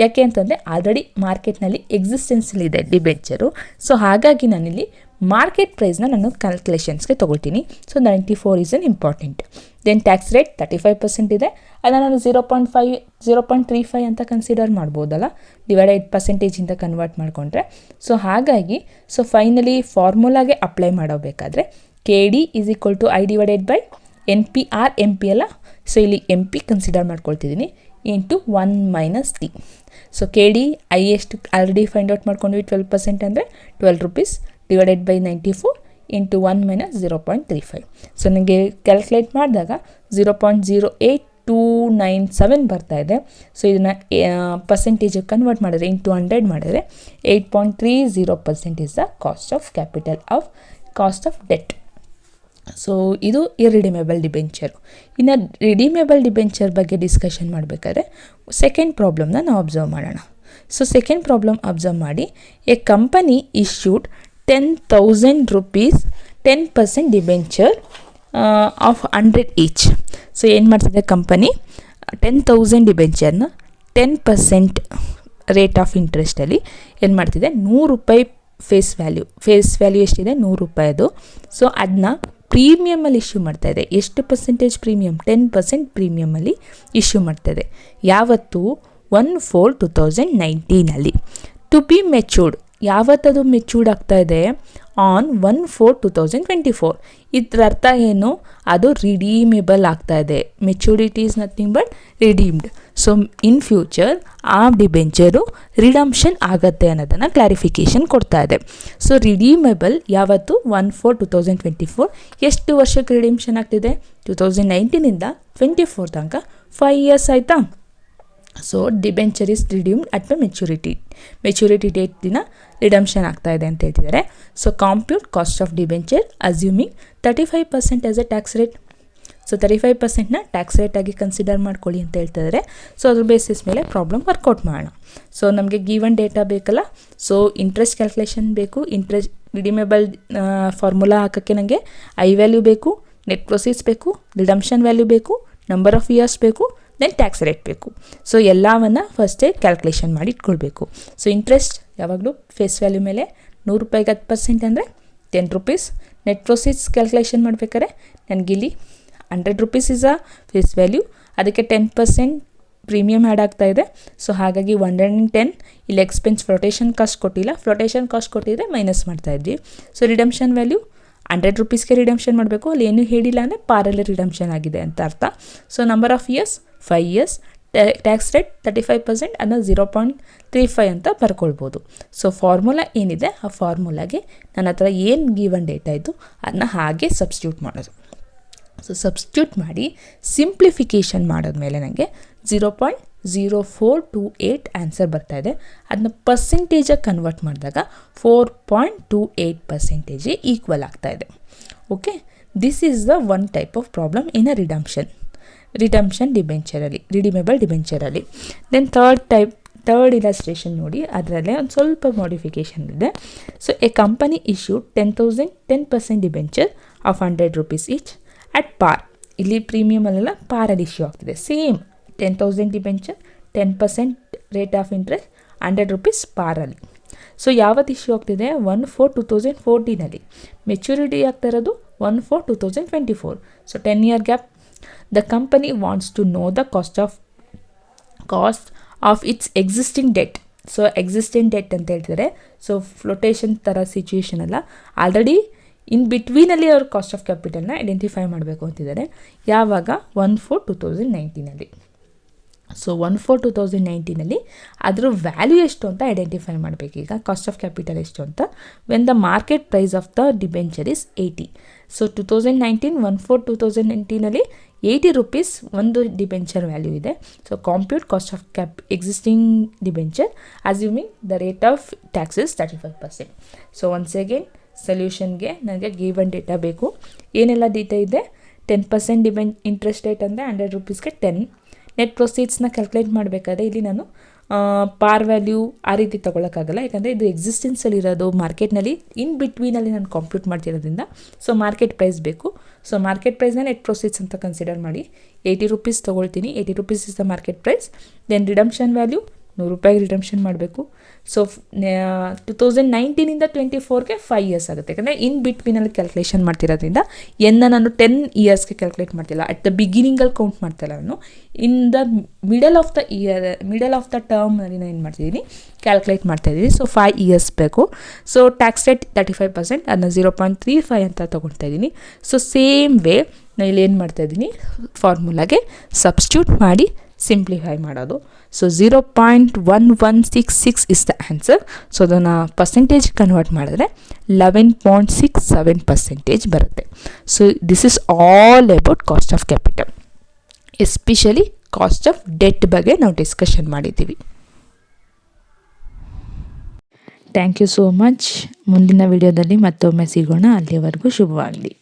ಯಾಕೆ ಅಂತಂದರೆ ಆಲ್ರೆಡಿ ಮಾರ್ಕೆಟ್ನಲ್ಲಿ ಎಕ್ಸಿಸ್ಟೆನ್ಸಲ್ಲಿದೆ ಡಿಬೆಂಚರು. ಸೊ ಹಾಗಾಗಿ ನಾನಿಲ್ಲಿ ಮಾರ್ಕೆಟ್ ಪ್ರೈಸ್ನ ನಾನು ಕ್ಯಾಲ್ಕುಲೇಷನ್ಸ್ಗೆ ತೊಗೊಳ್ತೀನಿ. So 94 is an important. Then tax rate 35% ಇದೆ. ಅದನ್ನು ನಾನು 0.35 ಅಂತ ಕನ್ಸಿಡರ್ ಮಾಡ್ಬೋದಲ್ಲ, ಡಿವೈಡೆಡ್ ಪರ್ಸೆಂಟೇಜಿಂದ ಕನ್ವರ್ಟ್ ಮಾಡಿಕೊಂಡ್ರೆ. ಸೊ ಹಾಗಾಗಿ ಫೈನಲಿ ಫಾರ್ಮುಲಾಗೆ ಅಪ್ಲೈ ಮಾಡೋಬೇಕಾದ್ರೆ KD is equal to I divided by NPR. MP ಅಲ್ಲ, ಸೊ ಇಲ್ಲಿ MP ಕನ್ಸಿಡರ್ ಮಾಡ್ಕೊಳ್ತಿದ್ದೀನಿ, into 1 - T. So KD I ಎಷ್ಟು ಆಲ್ರೆಡಿ ಫೈಂಡ್ ಔಟ್ ಮಾಡ್ಕೊಂಡ್ವಿ, 12% ಅಂದರೆ 12 rupees divided by 94 into 1 - 0.35. So ನನಗೆ ಕ್ಯಾಲ್ಕುಲೇಟ್ ಮಾಡಿದಾಗ 0.08297 ಬರ್ತಾ ಇದೆ. ಸೊ ಇದನ್ನು ಪರ್ಸೆಂಟೇಜಿಗೆ ಕನ್ವರ್ಟ್ ಮಾಡಿದ್ರೆ ಇಂಟು 100 ಮಾಡಿದ್ರೆ 8.30% is the cost of capital of cost of debt. So ಇದು ಇರ್ರಿಡಿಮೇಬಲ್ ಡಿಬೆಂಚರ್. ಇನ್ನು ರಿಡೀಮೇಬಲ್ ಡಿಬೆಂಚರ್ ಬಗ್ಗೆ ಡಿಸ್ಕಷನ್ ಮಾಡಬೇಕಾದ್ರೆ ಸೆಕೆಂಡ್ ಪ್ರಾಬ್ಲಮ್ನ ನಾವು ಅಬ್ಸರ್ವ್ ಮಾಡೋಣ. ಸೊ ಸೆಕೆಂಡ್ ಪ್ರಾಬ್ಲಮ್ ಅಬ್ಸರ್ವ್ ಮಾಡಿ. A company issued 10,000 rupees 10% debenture of 100 each. So ಏನು ಮಾಡ್ತಿದೆ ಕಂಪನಿ 10,000 ಡಿಬೆಂಚರ್ನ 10% ರೇಟ್ ಆಫ್ ಇಂಟ್ರೆಸ್ಟಲ್ಲಿ ಏನು ಮಾಡ್ತಿದೆ, ₹100 ಫೇಸ್ ವ್ಯಾಲ್ಯೂ ಎಷ್ಟಿದೆ, ₹100. ಸೊ ಅದನ್ನ ಪ್ರೀಮಿಯಮಲ್ಲಿ ಇಶ್ಯೂ ಮಾಡ್ತಾಯಿದೆ. ಎಷ್ಟು ಪರ್ಸೆಂಟೇಜ್ ಪ್ರೀಮಿಯಮ್? 10% ಪ್ರೀಮಿಯಮಲ್ಲಿ ಇಶ್ಯೂ ಮಾಡ್ತಾಯಿದೆ. ಯಾವತ್ತು? 1/4/2019 ಟು ಬಿ ಮೆಚೂರ್ಡ್. ಯಾವತ್ತದು ಮೆಚೂರ್ಡ್ ಆಗ್ತಾ ಇದೆ? ಆನ್ 1/4/2024. ಇದರ ಅರ್ಥ ಏನು? ಅದು ರಿಡೀಮೇಬಲ್ ಆಗ್ತಾ ಇದೆ. Maturity is nothing but redeemed. So in future ಆ ಡಿಬೆಂಚರು ರಿಡಂಪ್ಷನ್ ಆಗತ್ತೆ ಅನ್ನೋದನ್ನು ಕ್ಲಾರಿಫಿಕೇಷನ್ ಕೊಡ್ತಾ ಇದೆ. ಸೊ ರಿಡೀಮೇಬಲ್ ಯಾವತ್ತು? 1/4/2024. ಎಷ್ಟು ವರ್ಷಕ್ಕೆ ರಿಡೀಮ್ಷನ್ ಆಗ್ತಿದೆ? 2019ಇಂದ 24 ತನಕ 5 years ಆಯಿತಾ? So debenture is redeemed at the maturity date ದಿನ ರಿಡಂಪ್ಷನ್ ಆಗ್ತಾ ಇದೆ ಅಂತ ಹೇಳ್ತಿದ್ದಾರೆ. So compute cost of debenture assuming 35% as a tax rate. So 35%ನ ಟ್ಯಾಕ್ಸ್ ರೇಟಾಗಿ ಕನ್ಸಿಡರ್ ಮಾಡ್ಕೊಳ್ಳಿ ಅಂತ ಹೇಳ್ತಿದ್ದಾರೆ. ಸೊ ಅದ್ರ ಬೇಸಿಸ್ ಮೇಲೆ ಪ್ರಾಬ್ಲಮ್ ವರ್ಕೌಟ್ ಮಾಡೋಣ. ಸೊ ನಮಗೆ ಗಿವನ್ ಡೇಟಾ ಬೇಕಲ್ಲ. ಸೊ ಇಂಟ್ರೆಸ್ಟ್ ಕ್ಯಾಲ್ಕುಲೇಷನ್ ಬೇಕು. ಇಂಟ್ರೆಸ್ಟ್ ರಿಡೀಮೇಬಲ್ ಫಾರ್ಮುಲಾ ಹಾಕೋಕ್ಕೆ ನನಗೆ ಐ ವ್ಯಾಲ್ಯೂ ಬೇಕು, ನೆಟ್ ಪ್ರೊಸೀಡ್ಸ್ ಬೇಕು, ರಿಡಂಪ್ಷನ್ ವ್ಯಾಲ್ಯೂ ಬೇಕು, ನಂಬರ್ ಆಫ್ ಇಯರ್ಸ್ ಬೇಕು, ದೆನ್ ಟ್ಯಾಕ್ಸ್ ರೇಟ್ ಬೇಕು. ಸೊ ಎಲ್ಲವನ್ನು ಫಸ್ಟೇ ಕ್ಯಾಲ್ಕುಲೇಷನ್ ಮಾಡಿ ಇಟ್ಕೊಳ್ಬೇಕು. ಸೊ ಇಂಟ್ರೆಸ್ಟ್ ಯಾವಾಗಲೂ ಫೇಸ್ ವ್ಯಾಲ್ಯೂ ಮೇಲೆ ₹100 10% ಅಂದರೆ ₹10. ನೆಟ್ ಪ್ರೊಸೀಡ್ಸ್ ಕ್ಯಾಲ್ಕುಲೇಷನ್ ಮಾಡಬೇಕಾದ್ರೆ ನನಗಿಲ್ಲಿ ₹100 ಇಸ್ ಅ ಫೇಸ್ ವ್ಯಾಲ್ಯೂ, ಅದಕ್ಕೆ 10% ಪ್ರೀಮಿಯಮ್ ಆ್ಯಡ್ ಆಗ್ತಾ ಇದೆ. ಸೊ ಹಾಗಾಗಿ 110. ಇಲ್ಲಿ ಎಕ್ಸ್ಪೆನ್ಸ್ ಫ್ಲೋಟೇಷನ್ ಕಾಸ್ಟ್ ಕೊಟ್ಟಿಲ್ಲ, ಫ್ಲೋಟೇಷನ್ ಕಾಸ್ಟ್ ಕೊಟ್ಟಿದ್ರೆ ಮೈನಸ್ ಮಾಡ್ತಾಯಿದ್ವಿ. ಸೊ ರಿಡಂಪ್ಷನ್ ವ್ಯಾಲ್ಯೂ ₹100ಗೆ ರಿಡಂಪ್ಷನ್ ಮಾಡಬೇಕು. ಅಲ್ಲಿ ಏನೂ ಹೇಳಿಲ್ಲ ಅಂದರೆ ಪಾರಲ್ಲಿ ರಿಡಂಪ್ಷನ್ ಆಗಿದೆ ಅಂತ ಅರ್ಥ. So number of years 5 years, tax rate 35%, ಅದನ್ನು 0.35 ಅಂತ ಬರ್ಕೊಳ್ಬೋದು. ಸೊ ಫಾರ್ಮುಲಾ ಏನಿದೆ ಆ ಫಾರ್ಮುಲಾಗೆ ನನ್ನ ಹತ್ರ ಏನು ಗಿವನ್ ಡೇಟಾ ಇತ್ತು ಅದನ್ನ ಹಾಗೆ ಸಬ್ಸ್ಟಿಟ್ಯೂಟ್ ಮಾಡೋದು. ಸೊ ಸಬ್ಸ್ಟಿಟ್ಯೂಟ್ ಮಾಡಿ ಸಿಂಪ್ಲಿಫಿಕೇಷನ್ ಮಾಡಿದ್ಮೇಲೆ ನನಗೆ 0.0428 ಆನ್ಸರ್ ಬರ್ತಾಯಿದೆ. ಅದನ್ನ ಪರ್ಸೆಂಟೇಜಾಗಿ ಕನ್ವರ್ಟ್ ಮಾಡಿದಾಗ 4.28% ಈಕ್ವಲ್ ಆಗ್ತಾಯಿದೆ. Okay, this is the one type of problem in a redemption ಡಿಬೆಂಚರಲ್ಲಿ, ರಿಡೀಮೇಬಲ್ ಡಿಬೆಂಚರಲ್ಲಿ. ದೆನ್ ಥರ್ಡ್ ಇಲಸ್ಟ್ರೇಷನ್ ನೋಡಿ, ಅದರಲ್ಲೇ ಒಂದು ಸ್ವಲ್ಪ ಮಾಡಿಫಿಕೇಷನ್ ಇದೆ. So a company issued 10% debenture of ₹100 each at par. ಇಲ್ಲಿ ಪ್ರೀಮಿಯಮಲ್ಲೆಲ್ಲ ಪಾರಲ್ಲಿ ಇಶ್ಯೂ ಆಗ್ತಿದೆ. Same 10,000 debenture, 10% rate of interest, ₹100 ಪಾರಲ್ಲಿ. ಸೊ ಯಾವತ್ತು ಇಶ್ಯೂ ಆಗ್ತಿದೆ? 1/4/2014. ಮೆಚುರಿಟಿ ಆಗ್ತಾ ಇರೋದು 1/4/2024. So 10 year gap. The company wants to know the cost of its existing debt. So existing debt ಅಂತ ಹೇಳ್ತಿದ್ದಾರೆ. ಸೊ ಫ್ಲೋಟೇಷನ್ ಥರ ಸಿಚುವೇಷನ್ ಅಲ್ಲ, ಆಲ್ರೆಡಿ ಇನ್ ಬಿಟ್ವೀನಲ್ಲಿ ಅವ್ರ ಕಾಸ್ಟ್ ಆಫ್ ಕ್ಯಾಪಿಟಲ್ನ ಐಡೆಂಟಿಫೈ ಮಾಡಬೇಕು ಅಂತಿದ್ದಾರೆ. ಯಾವಾಗ? 1/4/2019. ಸೊ 1/4/2019 ಅದರ ವ್ಯಾಲ್ಯೂ ಎಷ್ಟು ಅಂತ ಐಡೆಂಟಿಫೈ ಮಾಡಬೇಕೀಗ. ಕಾಸ್ಟ್ ಆಫ್ ಕ್ಯಾಪಿಟಲ್ ಎಷ್ಟು ಅಂತ. When the market price of the debenture is 80. So 2019 1/4/2019 ₹80 ಒಂದು ಡಿಬೆಂಚರ್ ವ್ಯಾಲ್ಯೂ ಇದೆ. So compute cost of existing debenture assuming the rate of taxes 35%. So once again ಸೊಲ್ಯೂಷನ್ಗೆ ನನಗೆ ಗಿವನ್ ಡೇಟಾ ಬೇಕು. ಏನೆಲ್ಲ data ಇದೆ? 10% interest rate ಅಂದರೆ ₹100ಗೆ 10. ನೆಟ್ ಪ್ರೊಸೀಡ್ಸ್ನ calculate ಮಾಡಬೇಕಾದ್ರೆ ಇಲ್ಲಿ ನಾನು ಪಾರ್ ವ್ಯಾಲ್ಯೂ ಆ ರೀತಿ ತೊಗೊಳಕ್ಕಾಗಲ್ಲ, ಯಾಕಂದರೆ ಇದು ಎಕ್ಸಿಸ್ಟೆನ್ಸಲ್ಲಿರೋದು ಮಾರ್ಕೆಟ್ನಲ್ಲಿ ಇನ್ ಬಿಟ್ವೀನಲ್ಲಿ ನಾನು ಕಾಂಪ್ಯೂಟ್ ಮಾಡ್ತಿರೋದ್ರಿಂದ. ಸೊ ಮಾರ್ಕೆಟ್ ಪ್ರೈಸ್ ಬೇಕು. ಸೊ ಮಾರ್ಕೆಟ್ ಪ್ರೈಸ್ನ ನೆಟ್ ಪ್ರೊಸೀಡ್ಸ್ ಅಂತ ಕನ್ಸಿಡರ್ ಮಾಡಿ ₹80 ತೊಗೊಳ್ತೀನಿ. ₹80 is the market price. Then redemption value ₹100 redemption ಮಾಡಬೇಕು. ಸೊ 2019ಇಂದ 24ಗೆ 5 years ಆಗುತ್ತೆ, ಯಾಕಂದರೆ ಇನ್ ಬಿಟ್ವೀನಲ್ಲಿ ಕ್ಯಾಲ್ಕುಲೇಷನ್ ಮಾಡ್ತಿರೋದ್ರಿಂದ ನಾನು 10 yearsಗೆ ಕ್ಯಾಲ್ಕುಲೇಟ್ ಮಾಡ್ತಿಲ್ಲ, ಅಟ್ ದ ಬಿಗಿನಿಂಗಲ್ಲಿ ಕೌಂಟ್ ಮಾಡ್ತಿಲ್ಲ ನಾನು. In the middle of the ಟರ್ಮ್ನಲ್ಲಿ ನಾನು ಏನು ಮಾಡ್ತಿದ್ದೀನಿ, ಕ್ಯಾಲ್ಕುಲೇಟ್ ಮಾಡ್ತಾಯಿದ್ದೀನಿ. ಸೊ 5 years ಬೇಕು. ಸೊ ಟ್ಯಾಕ್ಸ್ ರೇಟ್ 35%, ಅದನ್ನ 0.35 ಅಂತ ತೊಗೊಳ್ತಾ ಇದ್ದೀನಿ. ಸೊ ಸೇಮ್ ವೇ ನಾನು ಇಲ್ಲಿ ಏನು ಮಾಡ್ತಾಯಿದ್ದೀನಿ, ಫಾರ್ಮುಲಾಗೆ ಸಬ್ಸ್ಟಿಟ್ಯೂಟ್ ಮಾಡಿ ಸಿಂಪ್ಲಿಫೈ ಮಾಡೋದು. So 0.1166 is the answer. So ಅದನ್ನು ಪರ್ಸೆಂಟೇಜ್ ಕನ್ವರ್ಟ್ ಮಾಡಿದ್ರೆ 11.67% ಬರುತ್ತೆ. So this is all about cost of capital, especially cost of debt ಬಗ್ಗೆ ನಾವು ಡಿಸ್ಕಷನ್ ಮಾಡಿದ್ದೀವಿ. Thank you so much. ಮುಂದಿನ ವಿಡಿಯೋದಲ್ಲಿ ಮತ್ತೊಮ್ಮೆ ಸಿಗೋಣ. ಅಲ್ಲಿವರೆಗೂ ಶುಭವಾಗಲಿ.